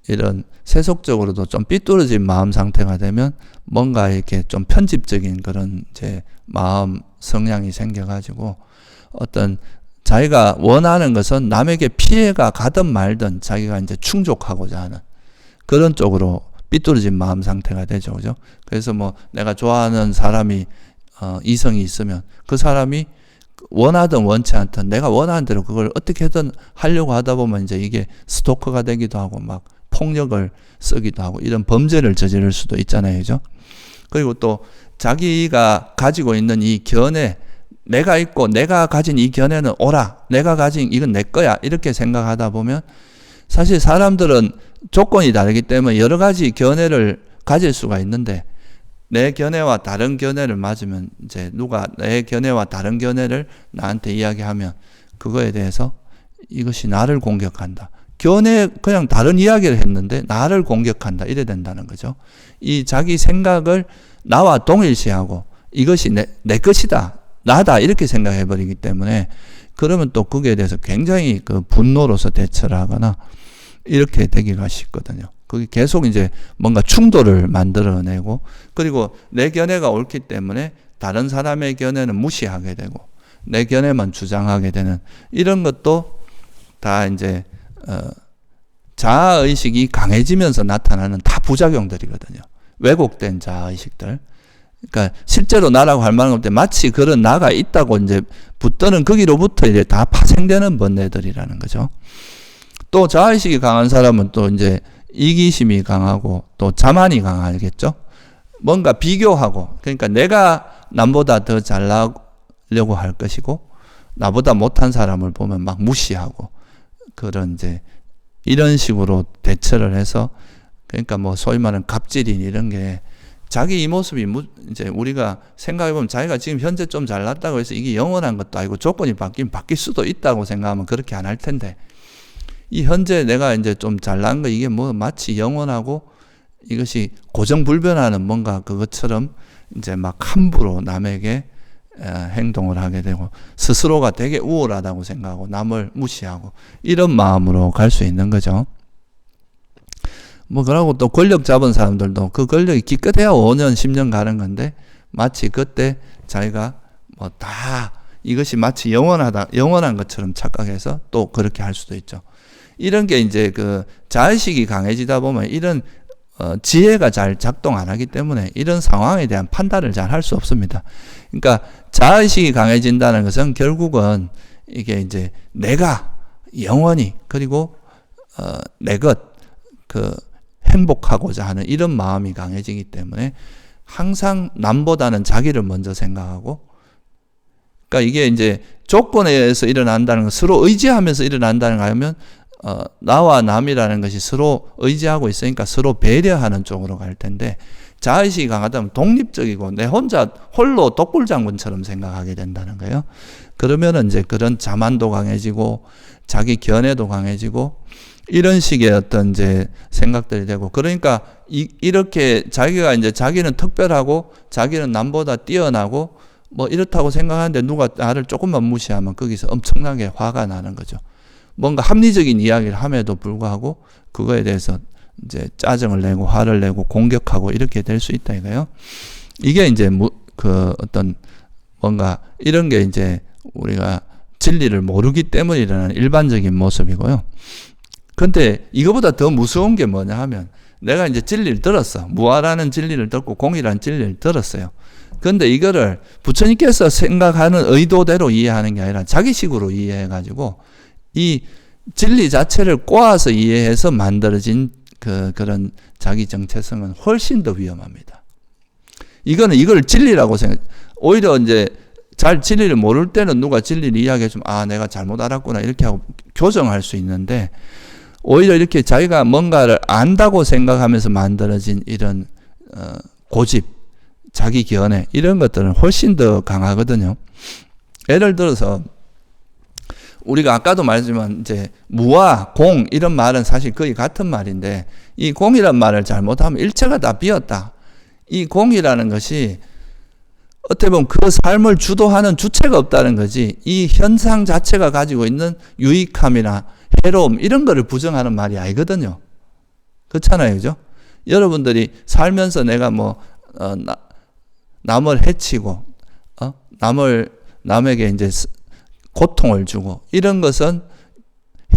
이런 세속적으로도 좀 삐뚤어진 마음 상태가 되면 뭔가 이렇게 좀 편집적인 그런 이제 마음 성향이 생겨가지고 어떤 자기가 원하는 것은 남에게 피해가 가든 말든 자기가 이제 충족하고자 하는 그런 쪽으로 삐뚤어진 마음 상태가 되죠. 그죠? 그래서 뭐 내가 좋아하는 사람이 이성이 있으면 그 사람이 원하든 원치 않든 내가 원하는 대로 그걸 어떻게든 하려고 하다 보면 이제 이게 스토커가 되기도 하고 막 폭력을 쓰기도 하고 이런 범죄를 저지를 수도 있잖아요. 그죠? 그리고 또 자기가 가지고 있는 이 견해, 내가 있고 내가 가진 이 견해는 옳아, 내가 가진 이건 내 거야 이렇게 생각하다 보면 사실 사람들은 조건이 다르기 때문에 여러 가지 견해를 가질 수가 있는데 내 견해와 다른 견해를 맞으면 이제 누가 내 견해와 다른 견해를 나한테 이야기하면 그거에 대해서 이것이 나를 공격한다. 견해 그냥 다른 이야기를 했는데 나를 공격한다. 이래 된다는 거죠. 이 자기 생각을 나와 동일시하고 이것이 내 것이다. 나다. 이렇게 생각해 버리기 때문에 그러면 또 거기에 대해서 굉장히 그 분노로서 대처를 하거나 이렇게 되기가 쉽거든요. 그게 계속 이제 뭔가 충돌을 만들어내고 그리고 내 견해가 옳기 때문에 다른 사람의 견해는 무시하게 되고 내 견해만 주장하게 되는 이런 것도 다 이제 자아의식이 강해지면서 나타나는 다 부작용들이거든요. 왜곡된 자아의식들. 그러니까 실제로 나라고 할 만한 건데 마치 그런 나가 있다고 이제 붙드는 거기로부터 이제 다 파생되는 번뇌들이라는 거죠. 또 자아의식이 강한 사람은 또 이제 이기심이 강하고 또 자만이 강하겠죠. 뭔가 비교하고 그러니까 내가 남보다 더 잘나려고 할 것이고 나보다 못한 사람을 보면 막 무시하고 그런 이제 이런 식으로 대처를 해서 그러니까 뭐 소위 말하는 갑질인 이런 게 자기 이 모습이 이제 우리가 생각해보면 자기가 지금 현재 좀 잘났다고 해서 이게 영원한 것도 아니고 조건이 바뀌면 바뀔 수도 있다고 생각하면 그렇게 안 할 텐데 이 현재 내가 이제 좀 잘난 거 이게 뭐 마치 영원하고 이것이 고정불변하는 뭔가 그것처럼 이제 막 함부로 남에게 행동을 하게 되고 스스로가 되게 우월하다고 생각하고 남을 무시하고 이런 마음으로 갈 수 있는 거죠. 뭐 그러고 또 권력 잡은 사람들도 그 권력이 기껏해야 5년 10년 가는 건데 마치 그때 자기가 뭐 다 이것이 마치 영원한 것처럼 착각해서 또 그렇게 할 수도 있죠. 이런 게 이제 그 자의식이 강해지다 보면 이런 지혜가 잘 작동 안 하기 때문에 이런 상황에 대한 판단을 잘 할 수 없습니다. 그러니까 자의식이 강해진다는 것은 결국은 이게 이제 내가 영원히 그리고 내 것 그 행복하고자 하는 이런 마음이 강해지기 때문에 항상 남보다는 자기를 먼저 생각하고 그러니까 이게 이제 조건에 의해서 일어난다는 건 서로 의지하면서 일어난다는 거 하면 나와 남이라는 것이 서로 의지하고 있으니까 서로 배려하는 쪽으로 갈 텐데 자의식이 강하다면 독립적이고 내 혼자 홀로 독불장군처럼 생각하게 된다는 거예요. 그러면은 이제 그런 자만도 강해지고 자기 견해도 강해지고 이런 식의 어떤 이제 생각들이 되고 그러니까 이렇게 자기가 이제 자기는 특별하고 자기는 남보다 뛰어나고 뭐 이렇다고 생각하는데 누가 나를 조금만 무시하면 거기서 엄청나게 화가 나는 거죠. 뭔가 합리적인 이야기를 함에도 불구하고 그거에 대해서 이제 짜증을 내고 화를 내고 공격하고 이렇게 될 수 있다 이거예요. 이게 이제 그 어떤 뭔가 이런 게 이제 우리가 진리를 모르기 때문에 일어나는 일반적인 모습이고요. 근데 이거보다 더 무서운 게 뭐냐 하면 내가 이제 진리를 들었어. 무아라는 진리를 듣고 공이라는 진리를 들었어요. 근데 이거를 부처님께서 생각하는 의도대로 이해하는 게 아니라 자기식으로 이해해가지고 이 진리 자체를 꼬아서 이해해서 만들어진 그런 자기 정체성은 훨씬 더 위험합니다. 이걸 진리라고 오히려 이제 잘 진리를 모를 때는 누가 진리를 이야기해주면 내가 잘못 알았구나 이렇게 하고 교정할 수 있는데 오히려 이렇게 자기가 뭔가를 안다고 생각하면서 만들어진 이런 고집, 자기 견해 이런 것들은 훨씬 더 강하거든요. 예를 들어서 우리가 아까도 말했지만 이제 무와 공 이런 말은 사실 거의 같은 말인데 이 공이란 말을 잘못하면 일체가 다 비었다. 이 공이라는 것이 어떻게 보면 그 삶을 주도하는 주체가 없다는 거지, 이 현상 자체가 가지고 있는 유익함이나 해로움 이런 거를 부정하는 말이 아니거든요. 그렇잖아요, 그죠? 여러분들이 살면서 내가 남을 해치고 남에게 이제 고통을 주고 이런 것은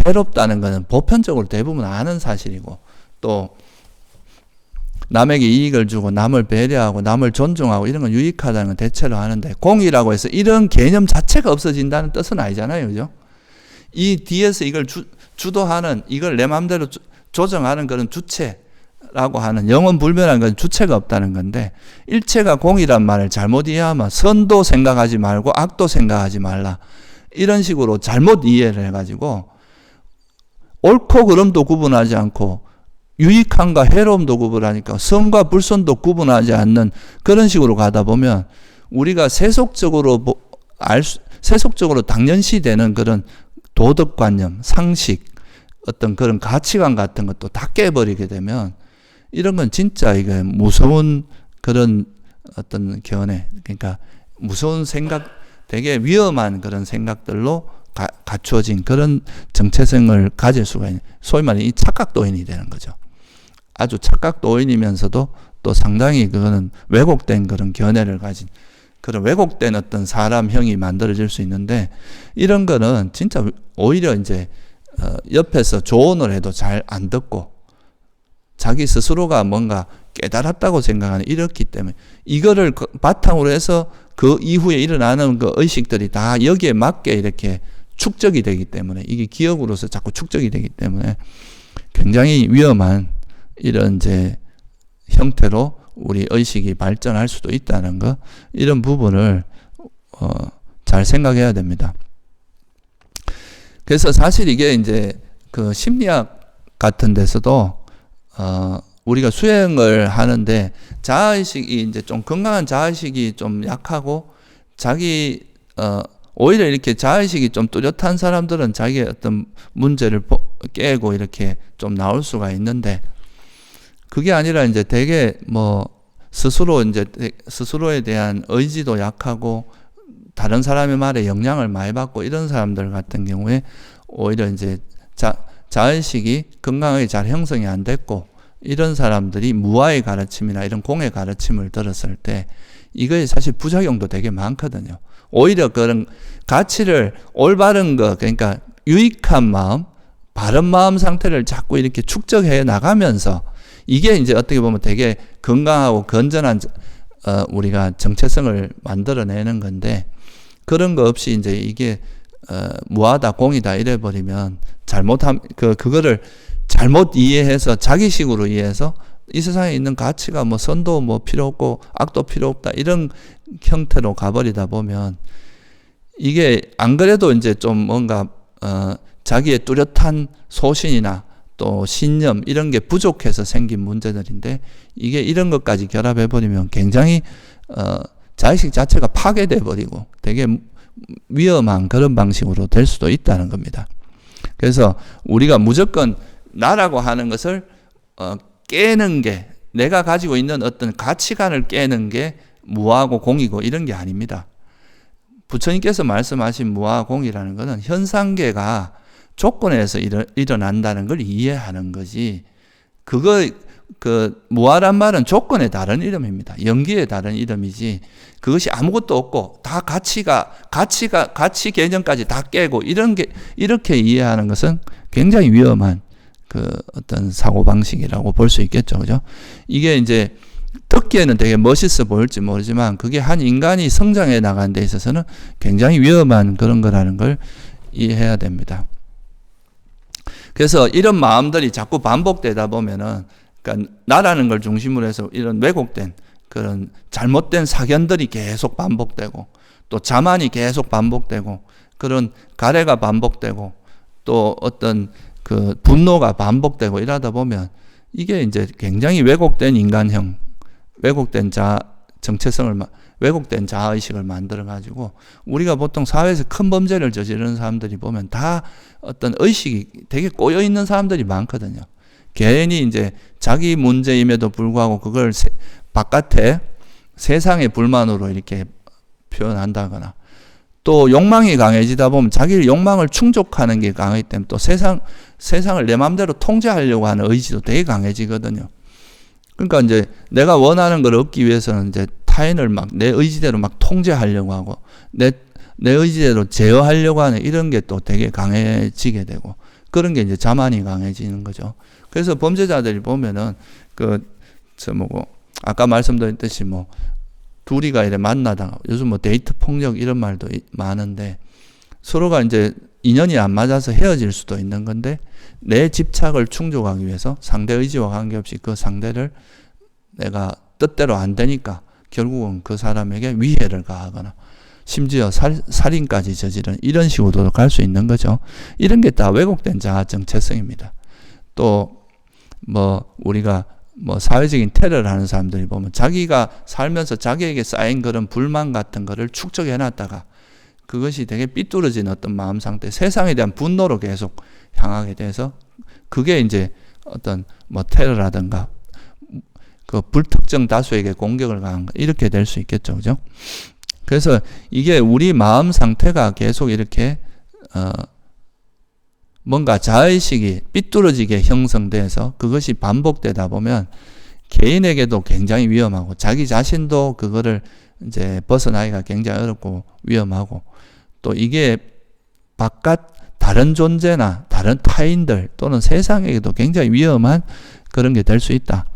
해롭다는 것은 보편적으로 대부분 아는 사실이고, 또 남에게 이익을 주고 남을 배려하고 남을 존중하고 이런 건 유익하다는 건 대체로 하는데, 공이라고 해서 이런 개념 자체가 없어진다는 뜻은 아니잖아요, 그죠? 이 뒤에서 이걸 주도하는, 이걸 내 마음대로 조정하는 그런 주체라고 하는, 영원불변한 건 주체가 없다는 건데, 일체가 공이란 말을 잘못 이해하면 선도 생각하지 말고 악도 생각하지 말라, 이런 식으로 잘못 이해를 해가지고 옳고 그름도 구분하지 않고 유익함과 해로움도 구분하니까 선과 불선도 구분하지 않는 그런 식으로 가다 보면 우리가 세속적으로 당연시 되는 그런 도덕관념, 상식, 어떤 그런 가치관 같은 것도 다 깨버리게 되면 이런 건 진짜 이게 무서운 그런 어떤 견해, 그러니까 무서운 생각, 되게 위험한 그런 생각들로 갖추어진 그런 정체성을 가질 수가 있는, 소위 말해 이 착각도인이 되는 거죠. 아주 착각도인이면서도 또 상당히 그거는 왜곡된 그런 견해를 가진 그런 왜곡된 어떤 사람형이 만들어질 수 있는데, 이런 거는 진짜 오히려 이제 옆에서 조언을 해도 잘 안 듣고 자기 스스로가 뭔가 깨달았다고 생각하는, 이렇기 때문에 이거를 바탕으로 해서 그 이후에 일어나는 그 의식들이 다 여기에 맞게 이렇게 축적이 되기 때문에, 이게 기억으로서 자꾸 축적이 되기 때문에 굉장히 위험한 이런 이제 형태로 우리 의식이 발전할 수도 있다는 거, 이런 부분을 잘 생각해야 됩니다. 그래서 사실 이게 이제 그 심리학 같은 데서도 우리가 수행을 하는데 자아의식이 이제 좀 건강한 자아의식이 좀 약하고 자기 오히려 이렇게 자아의식이 좀 뚜렷한 사람들은 자기의 어떤 문제를 깨고 이렇게 좀 나올 수가 있는데, 그게 아니라 이제 되게 스스로에 대한 의지도 약하고 다른 사람의 말에 영향을 많이 받고 이런 사람들 같은 경우에 오히려 이제 자의식이 건강하게 잘 형성이 안 됐고, 이런 사람들이 무아의 가르침이나 이런 공의 가르침을 들었을 때 이거에 사실 부작용도 되게 많거든요. 오히려 그런 가치를 올바른 거, 그러니까 유익한 마음, 바른 마음 상태를 자꾸 이렇게 축적해 나가면서 이게 이제 어떻게 보면 되게 건강하고 건전한 우리가 정체성을 만들어내는 건데, 그런 거 없이 이제 이게 무하다 공이다 이래버리면 그거를 잘못 이해해서 자기식으로 이해해서 이 세상에 있는 가치가 선도 필요 없고 악도 필요 없다 이런 형태로 가버리다 보면, 이게 안 그래도 이제 좀 뭔가 자기의 뚜렷한 소신이나 또 신념 이런 게 부족해서 생긴 문제들인데, 이게 이런 것까지 결합해버리면 굉장히 자의식 자체가 파괴돼 버리고 되게 위험한 그런 방식으로 될 수도 있다는 겁니다. 그래서 우리가 무조건 나라고 하는 것을 깨는 게, 내가 가지고 있는 어떤 가치관을 깨는 게 무하고 공이고 이런 게 아닙니다. 부처님께서 말씀하신 무하 공이라는 것은 현상계가 조건에서 일어난다는 걸 이해하는 거지, 무하란 말은 조건의 다른 이름입니다. 연기의 다른 이름이지, 그것이 아무것도 없고 다 가치 개념까지 다 깨고 이렇게 이해하는 것은 굉장히 위험한 그 어떤 사고방식이라고 볼 수 있겠죠. 그죠? 이게 이제 듣기에는 되게 멋있어 보일지 모르지만 그게 한 인간이 성장해 나가는 데 있어서는 굉장히 위험한 그런 거라는 걸 이해해야 됩니다. 그래서 이런 마음들이 자꾸 반복되다 보면은, 그러니까 나라는 걸 중심으로 해서 이런 왜곡된 그런 잘못된 사견들이 계속 반복되고, 또 자만이 계속 반복되고, 그런 가래가 반복되고, 또 어떤 그 분노가 반복되고 이러다 보면 이게 이제 굉장히 왜곡된 인간형, 왜곡된 왜곡된 자아의식을 만들어가지고, 우리가 보통 사회에서 큰 범죄를 저지르는 사람들이 보면 다 어떤 의식이 되게 꼬여있는 사람들이 많거든요. 괜히 이제 자기 문제임에도 불구하고 그걸 바깥에 세상의 불만으로 이렇게 표현한다거나, 또 욕망이 강해지다 보면 자기 욕망을 충족하는 게 강하기 때문에 또 세상을 내 마음대로 통제하려고 하는 의지도 되게 강해지거든요. 그러니까 이제 내가 원하는 걸 얻기 위해서는 이제 타인을 막 내 의지대로 막 통제하려고 하고 내 의지대로 제어하려고 하는 이런 게 또 되게 강해지게 되고, 그런 게 이제 자만이 강해지는 거죠. 그래서 범죄자들이 보면은 아까 말씀드렸듯이 둘이가 이래 만나다가 요즘 데이트 폭력 이런 말도 많은데, 서로가 이제 인연이 안 맞아서 헤어질 수도 있는 건데 내 집착을 충족하기 위해서 상대 의지와 관계없이 그 상대를 내가 뜻대로 안 되니까 결국은 그 사람에게 위해를 가하거나 심지어 살인까지 저지른 이런 식으로도 갈 수 있는 거죠. 이런 게 다 왜곡된 자아 정체성입니다. 또 우리가 사회적인 테러를 하는 사람들이 보면 자기가 살면서 자기에게 쌓인 그런 불만 같은 거를 축적해 놨다가 그것이 되게 삐뚤어진 어떤 마음 상태, 세상에 대한 분노로 계속 향하게 돼서 그게 이제 어떤 테러라든가 그 불특정 다수에게 공격을 가한 거, 이렇게 될 수 있겠죠. 그죠? 그래서 이게 우리 마음 상태가 계속 이렇게 뭔가 자의식이 삐뚤어지게 형성돼서 그것이 반복되다 보면 개인에게도 굉장히 위험하고 자기 자신도 그거를 이제 벗어나기가 굉장히 어렵고 위험하고, 또 이게 바깥 다른 존재나 다른 타인들 또는 세상에게도 굉장히 위험한 그런 게 될 수 있다.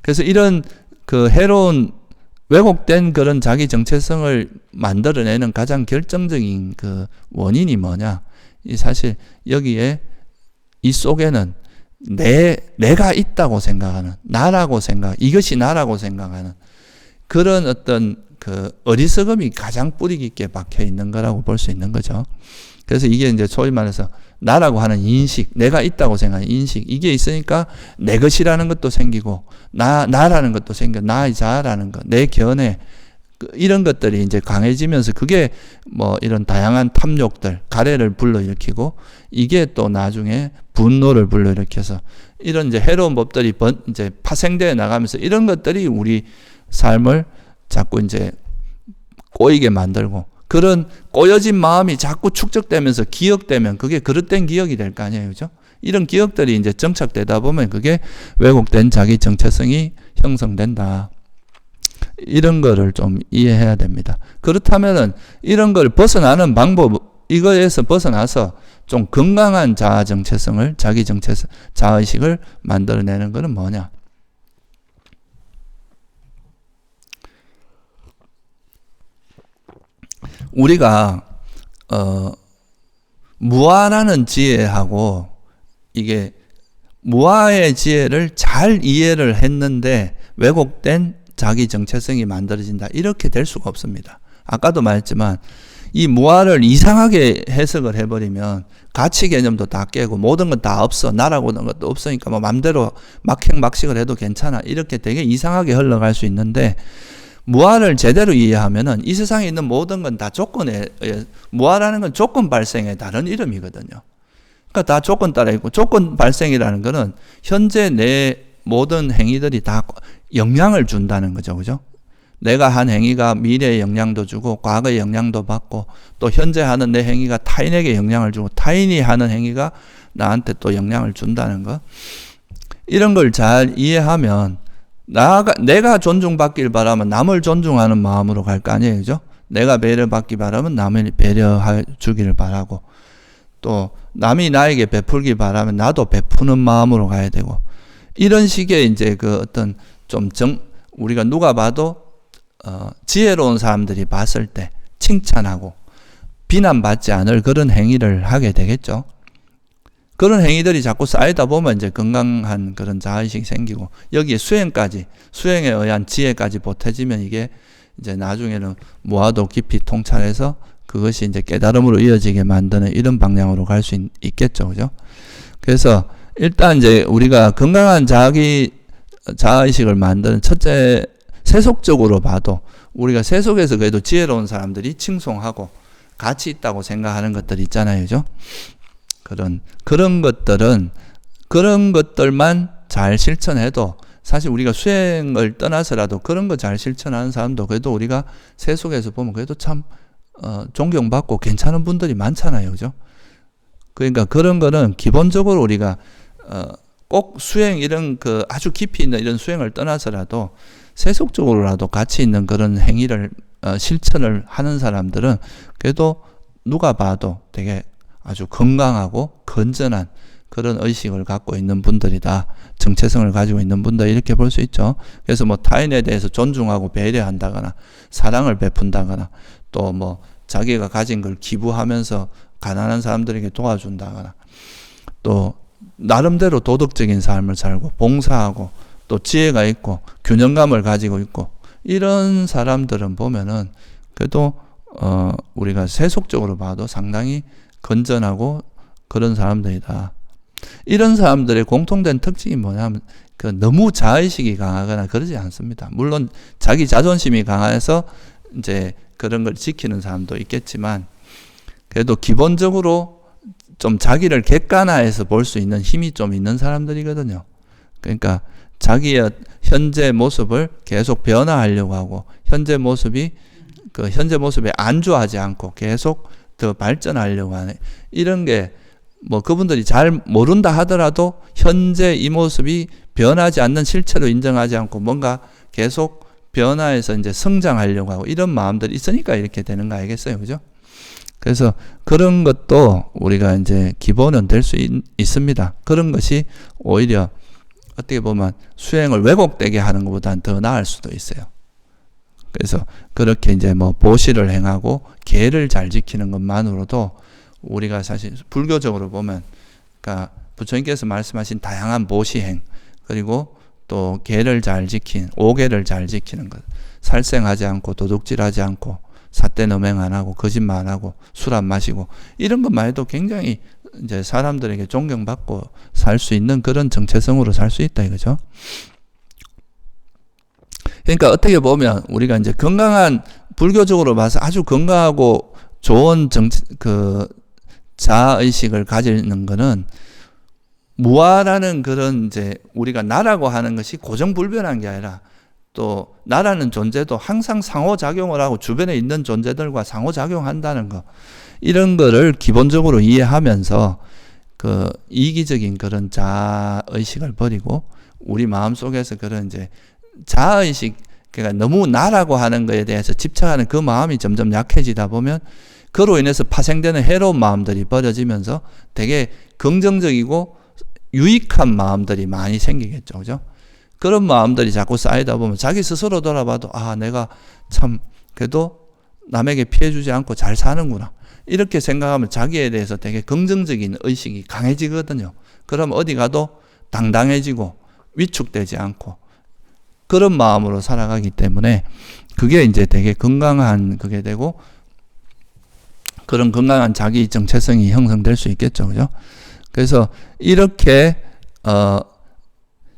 그래서 이런 그 해로운 왜곡된 그런 자기 정체성을 만들어내는 가장 결정적인 그 원인이 뭐냐? 이 사실 여기에 이 속에는 내가 있다고 생각하는, 이것이 나라고 생각하는 그런 어떤 그 어리석음이 가장 뿌리 깊게 박혀 있는 거라고 볼 수 있는 거죠. 그래서 이게 이제 소위 말해서 나라고 하는 인식, 내가 있다고 생각하는 인식, 이게 있으니까 내 것이라는 것도 생기고 나라는 것도 생겨, 나의 자아라는 것, 내 견해, 이런 것들이 이제 강해지면서 그게 이런 다양한 탐욕들, 가래를 불러일으키고 이게 또 나중에 분노를 불러일으켜서 이런 이제 해로운 법들이 이제 파생되어 나가면서 이런 것들이 우리 삶을 자꾸 이제 꼬이게 만들고, 그런 꼬여진 마음이 자꾸 축적되면서 기억되면 그게 그릇된 기억이 될 거 아니에요. 그죠? 이런 기억들이 이제 정착되다 보면 그게 왜곡된 자기 정체성이 형성된다. 이런 거를 좀 이해해야 됩니다. 그렇다면은 이런 걸 벗어나는 방법, 이거에서 벗어나서 좀 건강한 자아 정체성을, 자기 정체성, 자의식을 만들어내는 거는 뭐냐? 우리가 무아라는 지혜하고 이게 무아의 지혜를 잘 이해를 했는데 왜곡된 자기 정체성이 만들어진다, 이렇게 될 수가 없습니다. 아까도 말했지만 이 무아를 이상하게 해석을 해버리면 가치 개념도 다 깨고 모든 건 다 없어, 나라고 하는 것도 없으니까 맘대로 막행막식을 해도 괜찮아, 이렇게 되게 이상하게 흘러갈 수 있는데, 무아를 제대로 이해하면은 이 세상에 있는 모든 건 다 조건에, 무아라는 건 조건 발생의 다른 이름이거든요. 그러니까 다 조건 따라 있고, 조건 발생이라는 거는 현재 내 모든 행위들이 다 영향을 준다는 거죠. 그죠? 내가 한 행위가 미래에 영향도 주고 과거에 영향도 받고 또 현재 하는 내 행위가 타인에게 영향을 주고 타인이 하는 행위가 나한테 또 영향을 준다는 거. 이런 걸 잘 이해하면 내가 존중받길 바라면 남을 존중하는 마음으로 갈 거 아니에요. 그죠? 내가 배려받기 바라면 남을 배려해 주기를 바라고, 또 남이 나에게 베풀기 바라면 나도 베푸는 마음으로 가야 되고, 이런 식의 이제 그 어떤 우리가 누가 봐도 지혜로운 사람들이 봤을 때 칭찬하고 비난받지 않을 그런 행위를 하게 되겠죠. 그런 행위들이 자꾸 쌓이다 보면 이제 건강한 그런 자의식이 생기고, 여기에 수행에 의한 지혜까지 보태지면 이게 이제 나중에는 무아도 깊이 통찰해서 그것이 이제 깨달음으로 이어지게 만드는 이런 방향으로 갈 수 있겠죠. 그죠? 그래서 일단 이제 우리가 건강한 자의식을 만드는 첫째, 세속적으로 봐도 우리가 세속에서 그래도 지혜로운 사람들이 칭송하고 가치 있다고 생각하는 것들 있잖아요. 그죠? 그런 것들만 잘 실천해도 사실 우리가 수행을 떠나서라도 그런 거 잘 실천하는 사람도 그래도 우리가 세속에서 보면 그래도 참 존경받고 괜찮은 분들이 많잖아요. 그죠? 그러니까 그런 거는 기본적으로 우리가 꼭 수행 이런 그 아주 깊이 있는 이런 수행을 떠나서라도 세속적으로라도 가치 있는 그런 행위를 실천을 하는 사람들은 그래도 누가 봐도 되게 아주 건강하고 건전한 그런 의식을 갖고 있는 분들이다. 정체성을 가지고 있는 분들 이렇게 볼 수 있죠. 그래서 뭐 타인에 대해서 존중하고 배려한다거나 사랑을 베푼다거나 또 뭐 자기가 가진 걸 기부하면서 가난한 사람들에게 도와준다거나 또 나름대로 도덕적인 삶을 살고 봉사하고 또 지혜가 있고 균형감을 가지고 있고 이런 사람들은 보면은 그래도 우리가 세속적으로 봐도 상당히 건전하고 그런 사람들이다. 이런 사람들의 공통된 특징이 뭐냐면 그 너무 자의식이 강하거나 그러지 않습니다. 물론 자기 자존심이 강해서 이제 그런 걸 지키는 사람도 있겠지만 그래도 기본적으로 좀 자기를 객관화해서 볼 수 있는 힘이 좀 있는 사람들이거든요. 그러니까 자기의 현재 모습을 계속 변화하려고 하고 현재 모습에 안주하지 않고 계속 더 발전하려고 하는 이런 게 뭐 그분들이 잘 모른다 하더라도 현재 이 모습이 변하지 않는 실체로 인정하지 않고 뭔가 계속 변화해서 이제 성장하려고 하고 이런 마음들이 있으니까 이렇게 되는 거 알겠어요? 그죠? 그래서 그런 것도 우리가 이제 기본은 될 수 있습니다. 그런 것이 오히려 어떻게 보면 수행을 왜곡되게 하는 것보다는 더 나을 수도 있어요. 그래서 그렇게 이제 뭐 보시를 행하고 계를 잘 지키는 것만으로도 우리가 사실 불교적으로 보면 그러니까 부처님께서 말씀하신 다양한 보시행 그리고 또 계를 잘 지킨 5계를 잘 지키는 것 살생하지 않고 도둑질하지 않고 삿대 넘행 안 하고 거짓말 안 하고 술 안 마시고 이런 것만 해도 굉장히 이제 사람들에게 존경받고 살 수 있는 그런 정체성으로 살 수 있다 이거죠. 그러니까 어떻게 보면 우리가 이제 건강한 불교적으로 봐서 아주 건강하고 좋은 자아의식을 가지는 거는 무아라는 그런 이제 우리가 나라고 하는 것이 고정불변한 게 아니라 또 나라는 존재도 항상 상호작용을 하고 주변에 있는 존재들과 상호작용한다는 거 이런 거를 기본적으로 이해하면서 그 이기적인 그런 자아의식을 버리고 우리 마음속에서 그런 이제 자아의식 그러니까 너무 나라고 하는 거에 대해서 집착하는 그 마음이 점점 약해지다 보면 그로 인해서 파생되는 해로운 마음들이 버려지면서 되게 긍정적이고 유익한 마음들이 많이 생기겠죠. 그죠? 그런 마음들이 자꾸 쌓이다 보면 자기 스스로 돌아봐도 아 내가 참 그래도 남에게 피해 주지 않고 잘 사는구나 이렇게 생각하면 자기에 대해서 되게 긍정적인 의식이 강해지거든요. 그럼 어디 가도 당당해지고 위축되지 않고 그런 마음으로 살아가기 때문에 그게 이제 되게 건강한 그게 되고 그런 건강한 자기 정체성이 형성될 수 있겠죠. 그죠? 그래서 이렇게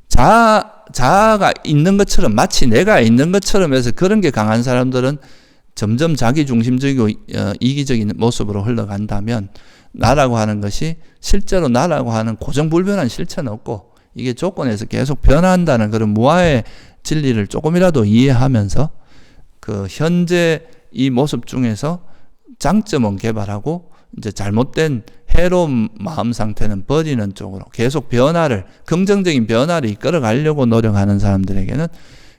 자아가 있는 것처럼 마치 내가 있는 것처럼 해서 그런 게 강한 사람들은 점점 자기 중심적이고 이기적인 모습으로 흘러간다면 나라고 하는 것이 실제로 나라고 하는 고정불변한 실체는 없고 이게 조건에서 계속 변화한다는 그런 무아의 진리를 조금이라도 이해하면서 그 현재 이 모습 중에서 장점은 개발하고 이제 잘못된 해로운 마음 상태는 버리는 쪽으로 계속 변화를 긍정적인 변화를 이끌어 가려고 노력하는 사람들에게는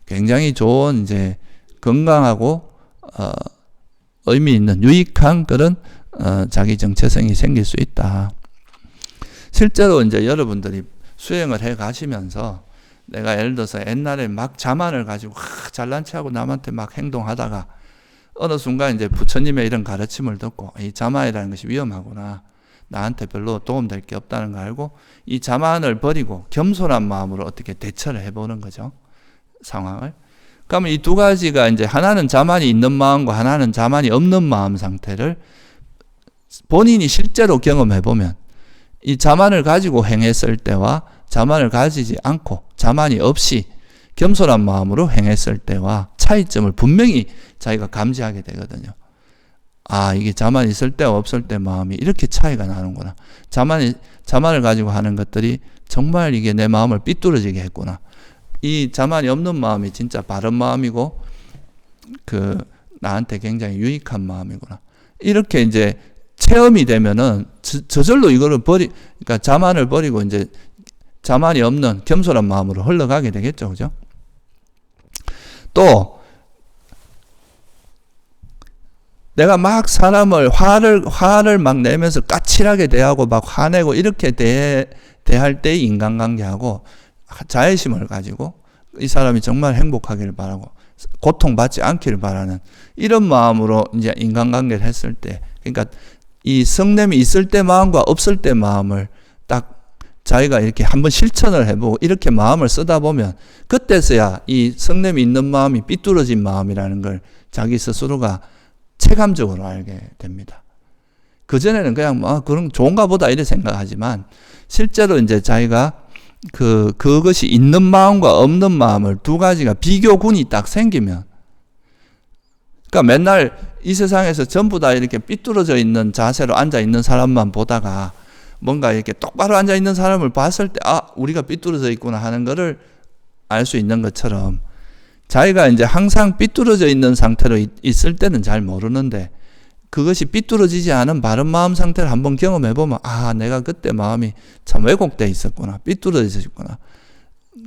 굉장히 좋은 이제 건강하고 의미 있는 유익한 그런 자기 정체성이 생길 수 있다. 실제로 이제 여러분들이 수행을 해 가시면서 내가 예를 들어서 옛날에 막 자만을 가지고 잘난 체하고 남한테 막 행동하다가 어느 순간 이제 부처님의 이런 가르침을 듣고 이 자만이라는 것이 위험하구나. 나한테 별로 도움될 게 없다는 걸 알고 이 자만을 버리고 겸손한 마음으로 어떻게 대처를 해보는 거죠. 상황을. 그러면 이 두 가지가 이제 하나는 자만이 있는 마음과 하나는 자만이 없는 마음 상태를 본인이 실제로 경험해보면 이 자만을 가지고 행했을 때와 자만을 가지지 않고 자만이 없이 겸손한 마음으로 행했을 때와 차이점을 분명히 자기가 감지하게 되거든요. 아, 이게 자만이 있을 때 없을 때 마음이 이렇게 차이가 나는구나. 자만을 가지고 하는 것들이 정말 이게 내 마음을 삐뚤어지게 했구나. 이 자만이 없는 마음이 진짜 바른 마음이고 나한테 굉장히 유익한 마음이구나. 이렇게 이제 체험이 되면은 저절로 이거를 그러니까 자만을 버리고 이제 자만이 없는 겸손한 마음으로 흘러가게 되겠죠. 그죠? 또 내가 막 사람을 화를 막 내면서 까칠하게 대하고 막 화내고 이렇게 대할 때의 인간관계하고 자애심을 가지고 이 사람이 정말 행복하기를 바라고 고통받지 않기를 바라는 이런 마음으로 이제 인간관계를 했을 때, 그러니까 이 성냄이 있을 때 마음과 없을 때 마음을 딱 자기가 이렇게 한번 실천을 해보고 이렇게 마음을 쓰다 보면 그때서야 이 성냄이 있는 마음이 삐뚤어진 마음이라는 걸 자기 스스로가 체감적으로 알게 됩니다. 그전에는 그냥 그런 좋은가 보다 이렇게 생각하지만 실제로 이제 자기가 그것이 있는 마음과 없는 마음을 두 가지가 비교군이 딱 생기면, 그러니까 맨날 이 세상에서 전부 다 이렇게 삐뚤어져 있는 자세로 앉아 있는 사람만 보다가 뭔가 이렇게 똑바로 앉아 있는 사람을 봤을 때 우리가 삐뚤어져 있구나 하는 거를 알 수 있는 것처럼 자기가 이제 항상 삐뚤어져 있는 상태로 있을 때는 잘 모르는데 그것이 삐뚤어지지 않은 바른 마음 상태를 한번 경험해 보면 내가 그때 마음이 참 왜곡돼 있었구나, 삐뚤어져 있었구나,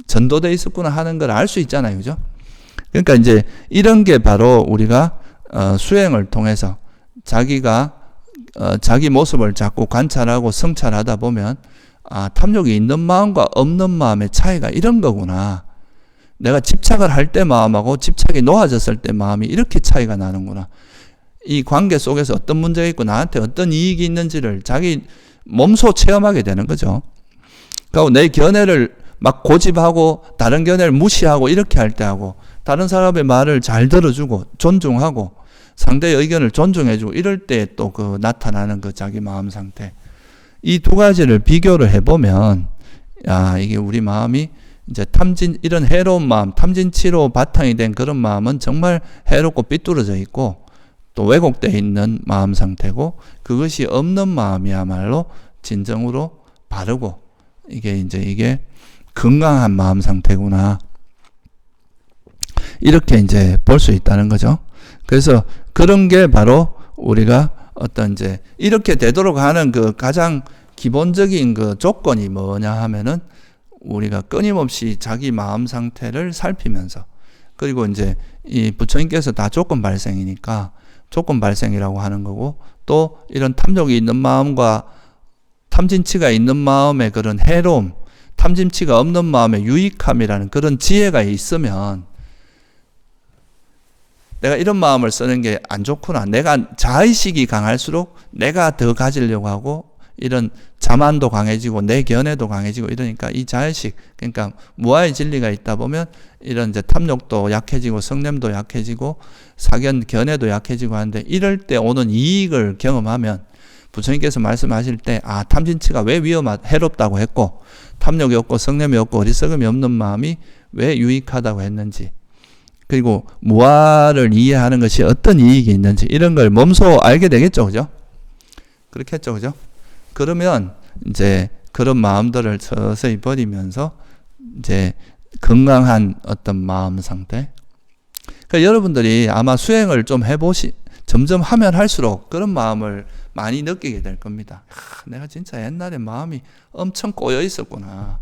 전도돼 있었구나 하는 걸 알 수 있잖아요. 그죠? 그러니까 이제 이런 게 바로 우리가 수행을 통해서 자기가 자기 모습을 자꾸 관찰하고 성찰하다 보면 탐욕이 있는 마음과 없는 마음의 차이가 이런 거구나. 내가 집착을 할 때 마음하고 집착이 놓아졌을 때 마음이 이렇게 차이가 나는구나. 이 관계 속에서 어떤 문제가 있고 나한테 어떤 이익이 있는지를 자기 몸소 체험하게 되는 거죠. 그러니까 내 견해를 막 고집하고 다른 견해를 무시하고 이렇게 할 때하고 다른 사람의 말을 잘 들어주고 존중하고 상대의 의견을 존중해주고 이럴 때 또 나타나는 자기 마음 상태, 이 두 가지를 비교를 해보면 이게 우리 마음이 이제 이런 해로운 마음, 탐진치로 바탕이 된 그런 마음은 정말 해롭고 삐뚤어져 있고 또 왜곡되어 있는 마음 상태고, 그것이 없는 마음이야말로 진정으로 바르고 이게 건강한 마음 상태구나. 이렇게 이제 볼 수 있다는 거죠. 그래서 그런 게 바로 우리가 어떤 이제 이렇게 되도록 하는 가장 기본적인 조건이 뭐냐 하면은 우리가 끊임없이 자기 마음 상태를 살피면서, 그리고 이제 이 부처님께서 다 조건 발생이니까 조건 발생이라고 하는 거고, 또 이런 탐욕이 있는 마음과 탐진치가 있는 마음의 그런 해로움, 탐진치가 없는 마음의 유익함이라는 그런 지혜가 있으면 내가 이런 마음을 쓰는 게 안 좋구나. 내가 자의식이 강할수록 내가 더 가지려고 하고 이런 자만도 강해지고 내 견해도 강해지고 이러니까 이 자의식, 그러니까 무아의 진리가 있다 보면 이런 이제 탐욕도 약해지고 성냄도 약해지고 사견 견해도 약해지고 하는데, 이럴 때 오는 이익을 경험하면 부처님께서 말씀하실 때 탐진치가 왜 해롭다고 했고 탐욕이 없고 성냄이 없고 어리석음이 없는 마음이 왜 유익하다고 했는지, 그리고 무아를 이해하는 것이 어떤 이익이 있는지 이런 걸 몸소 알게 되겠죠. 그죠? 그렇겠죠. 그죠? 그러면 이제 그런 마음들을 서서히 버리면서 이제 건강한 어떤 마음 상태. 그러니까 여러분들이 아마 수행을 좀 점점 하면 할수록 그런 마음을 많이 느끼게 될 겁니다. 내가 진짜 옛날에 마음이 엄청 꼬여 있었구나.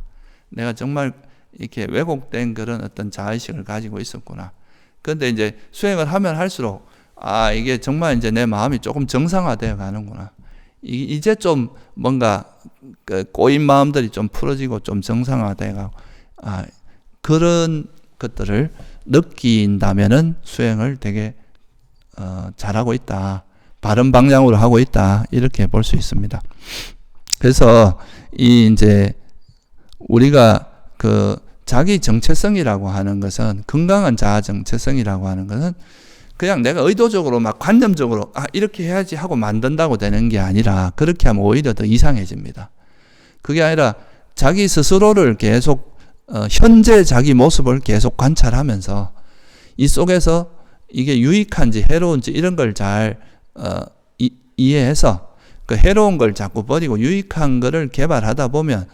내가 정말 이렇게 왜곡된 그런 어떤 자의식을 가지고 있었구나. 그런데 이제 수행을 하면 할수록 이게 정말 이제 내 마음이 조금 정상화되어 가는구나. 이제 좀 뭔가 꼬인 마음들이 좀 풀어지고 좀 정상화되어 가고 그런 것들을 느낀다면은 수행을 되게 잘하고 있다. 바른 방향으로 하고 있다. 이렇게 볼 수 있습니다. 그래서 이제 우리가 자기 정체성이라고 하는 것은, 건강한 자아 정체성이라고 하는 것은 그냥 내가 의도적으로 막 관념적으로 이렇게 해야지 하고 만든다고 되는 게 아니라, 그렇게 하면 오히려 더 이상해집니다. 그게 아니라 자기 스스로를 계속 현재 자기 모습을 계속 관찰하면서 이 속에서 이게 유익한지 해로운지 이런 걸 잘 이해해서 그 해로운 걸 자꾸 버리고 유익한 거를 개발하다 보면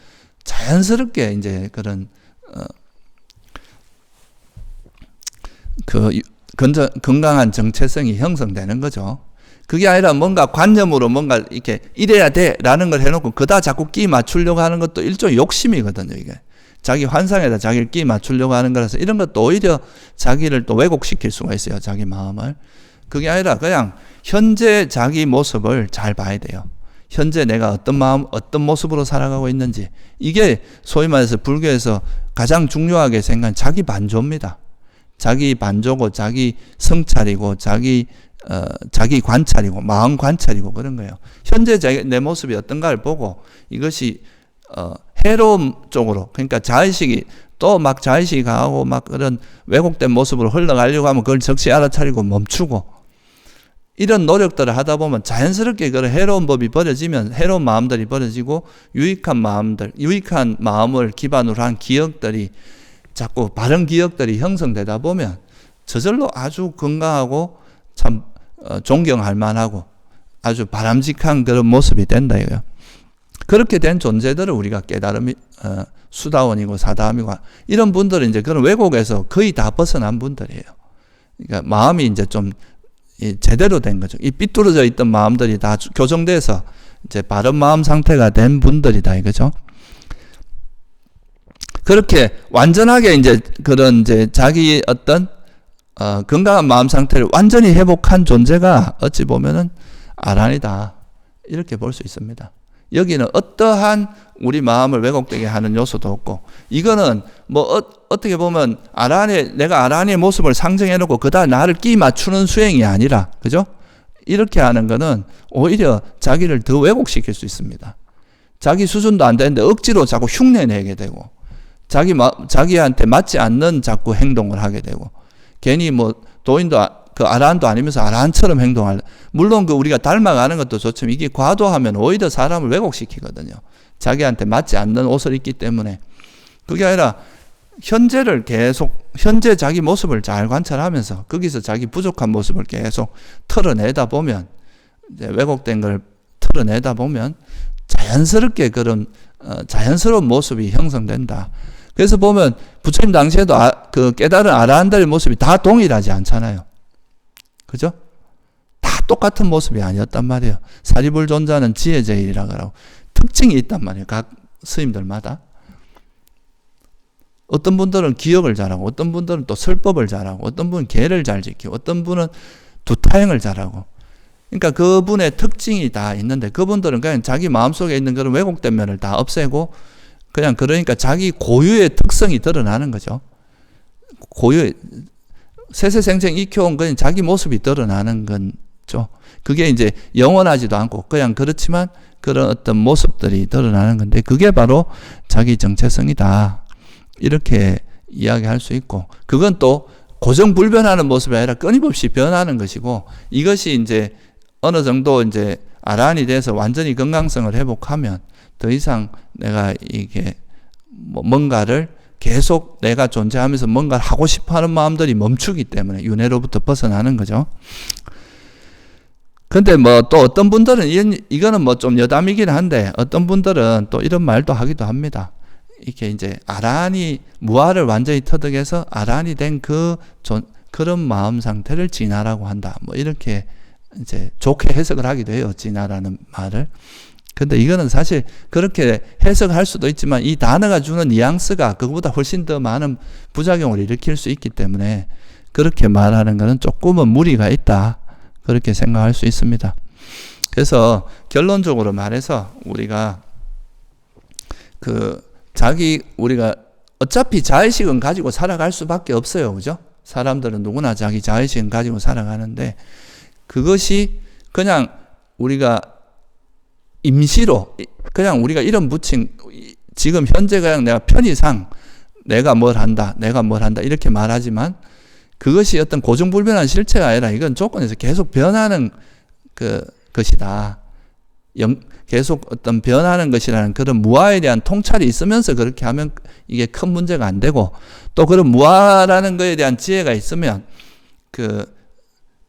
자연스럽게 이제 그런 건강한 정체성이 형성되는 거죠. 그게 아니라 뭔가 관념으로 뭔가 이렇게 이래야 돼라는 걸 해놓고 그다 자꾸 끼 맞추려고 하는 것도 일종의 욕심이거든요. 이게 자기 환상에다 자기를 끼 맞추려고 하는 거라서 이런 것도 오히려 자기를 또 왜곡시킬 수가 있어요. 자기 마음을. 그게 아니라 그냥 현재 자기 모습을 잘 봐야 돼요. 현재 내가 어떤 마음, 어떤 모습으로 살아가고 있는지. 이게 소위 말해서 불교에서 가장 중요하게 생각하는 자기 반조입니다. 자기 반조고 자기 성찰이고 자기 관찰이고 마음 관찰이고 그런 거예요. 현재 내 모습이 어떤가를 보고 이것이 해로운 쪽으로, 그러니까 자의식이 또 막 자의식이 강하고 막 그런 왜곡된 모습으로 흘러가려고 하면 그걸 적시 알아차리고 멈추고 이런 노력들을 하다 보면 자연스럽게 그런 해로운 법이 버려지면 해로운 마음들이 버려지고 유익한 마음을 기반으로 한 기억들이 자꾸 바른 기억들이 형성되다 보면 저절로 아주 건강하고 참 존경할 만하고 아주 바람직한 그런 모습이 된다 이거예요. 그렇게 된 존재들을 우리가 깨달음이 수다원이고 사다함이고 이런 분들은 이제 그런 왜곡에서 거의 다 벗어난 분들이에요. 그러니까 마음이 이제 좀 제대로 된 거죠. 이 삐뚤어져 있던 마음들이 다 교정돼서 이제 바른 마음 상태가 된 분들이다 이거죠. 그렇게 완전하게 이제 그런 이제 자기 어떤 건강한 마음 상태를 완전히 회복한 존재가 어찌 보면은 아란이다 이렇게 볼 수 있습니다. 여기는 어떠한 우리 마음을 왜곡되게 하는 요소도 없고 이거는 뭐 어떻게 보면 내가 아란의 모습을 상정해 놓고 그다 나를 끼 맞추는 수행이 아니라 그죠? 이렇게 하는 거는 오히려 자기를 더 왜곡시킬 수 있습니다. 자기 수준도 안 되는데 억지로 자꾸 흉내내게 되고 자기한테 맞지 않는 자꾸 행동을 하게 되고 괜히 뭐 도인도 그 아라한도 아니면서 아라한처럼 행동할. 물론 그 우리가 닮아가는 것도 좋지만 이게 과도하면 오히려 사람을 왜곡시키거든요. 자기한테 맞지 않는 옷을 입기 때문에. 그게 아니라 현재 자기 모습을 잘 관찰하면서 거기서 자기 부족한 모습을 계속 털어내다 보면 이제 왜곡된 걸 털어내다 보면 자연스럽게 그런 자연스러운 모습이 형성된다. 그래서 보면 부처님 당시에도 그 깨달은 아라한들의 모습이 다 동일하지 않잖아요. 그죠? 다 똑같은 모습이 아니었단 말이에요. 사리불존자는 지혜제일이라고 하고 특징이 있단 말이에요. 각 스님들마다. 어떤 분들은 기억을 잘하고 어떤 분들은 또 설법을 잘하고 어떤 분은 계를 잘 지키고 어떤 분은 두타행을 잘하고 그러니까 그분의 특징이 다 있는데 그분들은 그냥 자기 마음속에 있는 그런 왜곡된 면을 다 없애고 그냥 그러니까 자기 고유의 특성이 드러나는 거죠. 고유의 세세생생 익혀온 건 자기 모습이 드러나는 거죠. 그게 이제 영원하지도 않고 그냥 그렇지만 그런 어떤 모습들이 드러나는 건데 그게 바로 자기 정체성이다. 이렇게 이야기할 수 있고 그건 또 고정불변하는 모습이 아니라 끊임없이 변하는 것이고 이것이 이제 어느 정도 이제 아란이 돼서 완전히 건강성을 회복하면 더 이상 내가 이게 뭔가를 계속 내가 존재하면서 뭔가를 하고 싶어 하는 마음들이 멈추기 때문에 윤회로부터 벗어나는 거죠. 근데 뭐 또 어떤 분들은 이거는 뭐 좀 여담이긴 한데 어떤 분들은 또 이런 말도 하기도 합니다. 이렇게 이제 아란이 무아를 완전히 터득해서 아란이 된 그런 마음 상태를 진화라고 한다. 뭐 이렇게 이제 좋게 해석을 하기도 해요. 진화라는 말을. 근데 이거는 사실 그렇게 해석할 수도 있지만 이 단어가 주는 뉘앙스가 그거보다 훨씬 더 많은 부작용을 일으킬 수 있기 때문에 그렇게 말하는 것은 조금은 무리가 있다. 그렇게 생각할 수 있습니다. 그래서 결론적으로 말해서 우리가 우리가 어차피 자의식은 가지고 살아갈 수밖에 없어요. 그죠? 사람들은 누구나 자기 자의식은 가지고 살아가는데 그것이 그냥 우리가 임시로 그냥 우리가 이름 붙인 지금 현재 그냥 내가 편의상 내가 뭘 한다 이렇게 말하지만 그것이 어떤 고정불변한 실체가 아니라 이건 조건에서 계속 변하는 것이다. 계속 어떤 변하는 것이라는 그런 무아에 대한 통찰이 있으면서 그렇게 하면 이게 큰 문제가 안 되고 또 그런 무아라는 것에 대한 지혜가 있으면 그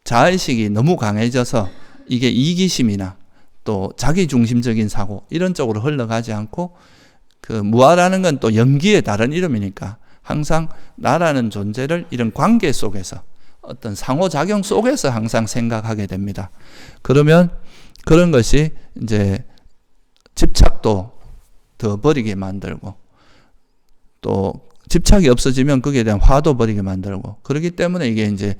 자의식이 너무 강해져서 이게 이기심이나 또 자기중심적인 사고 이런 쪽으로 흘러가지 않고 그 무아라는 건 또 연기의 다른 이름이니까 항상 나라는 존재를 이런 관계 속에서 어떤 상호작용 속에서 항상 생각하게 됩니다. 그러면 그런 것이 이제 집착도 더 버리게 만들고 또 집착이 없어지면 거기에 대한 화도 버리게 만들고 그렇기 때문에 이게 이제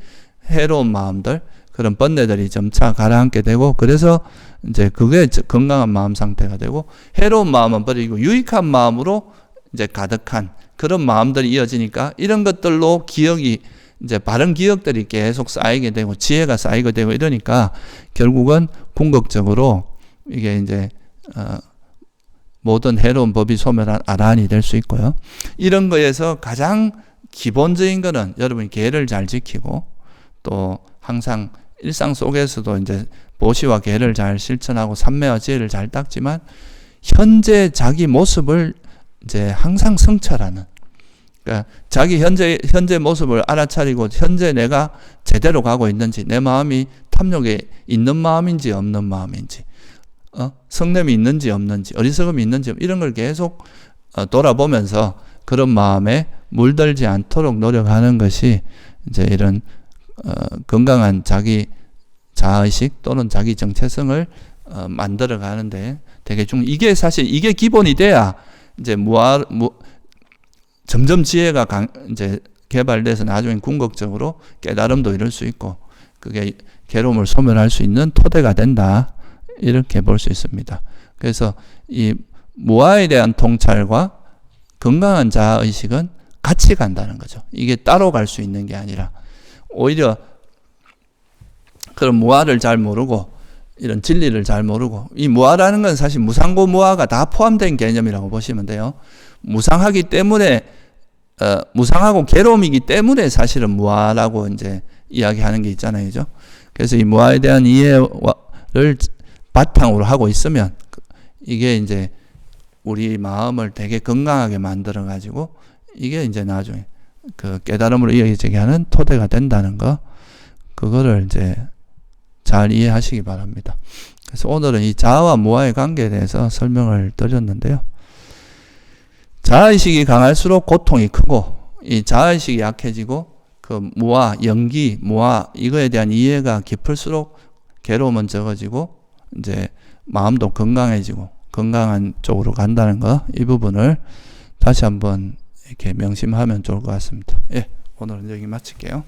해로운 마음들 그런 번뇌들이 점차 가라앉게 되고 그래서 이제 그게 건강한 마음 상태가 되고 해로운 마음은 버리고 유익한 마음으로 이제 가득한 그런 마음들이 이어지니까 이런 것들로 기억이 이제 바른 기억들이 계속 쌓이게 되고 지혜가 쌓이게 되고 이러니까 결국은 궁극적으로 이게 이제 모든 해로운 법이 소멸한 아라한이 될 수 있고요. 이런 거에서 가장 기본적인 거는 여러분이 계를 잘 지키고 또 항상 일상 속에서도 이제 보시와 계를 잘 실천하고 삼매와 지혜를 잘 닦지만 현재 자기 모습을 이제 항상 성찰하는 그러니까 자기 현재 모습을 알아차리고 현재 내가 제대로 가고 있는지 내 마음이 탐욕에 있는 마음인지 없는 마음인지 성냄이 있는지 없는지 어리석음이 있는지 이런 걸 계속 돌아보면서 그런 마음에 물들지 않도록 노력하는 것이 이제 이런 건강한 자기 자아의식 또는 자기 정체성을 만들어 가는데 되게 이게 사실 이게 기본이 돼야 이제 점점 지혜가 이제 개발돼서 나중에 궁극적으로 깨달음도 이룰 수 있고 그게 괴로움을 소멸할 수 있는 토대가 된다. 이렇게 볼 수 있습니다. 그래서 이 무아에 대한 통찰과 건강한 자아의식은 같이 간다는 거죠. 이게 따로 갈 수 있는 게 아니라 오히려 그런 무아를 잘 모르고 이런 진리를 잘 모르고 이 무아라는 건 사실 무상고 무아가 다 포함된 개념이라고 보시면 돼요. 무상하기 때문에 무상하고 괴로움이기 때문에 사실은 무아라고 이제 이야기하는 게 있잖아요. 그죠? 그래서 이 무아에 대한 이해를 바탕으로 하고 있으면 이게 이제 우리 마음을 되게 건강하게 만들어 가지고 이게 이제 나중에 그 깨달음으로 이어지게 하는 토대가 된다는 거 그거를 이제 잘 이해하시기 바랍니다. 그래서 오늘은 이 자아와 무아의 관계에 대해서 설명을 드렸는데요. 자아의식이 강할수록 고통이 크고 이 자아의식이 약해지고 그 무아, 연기, 무아 이거에 대한 이해가 깊을수록 괴로움은 적어지고 이제 마음도 건강해지고 건강한 쪽으로 간다는 거 이 부분을 다시 한번 이렇게 명심하면 좋을 것 같습니다. 예, 오늘은 여기 마칠게요.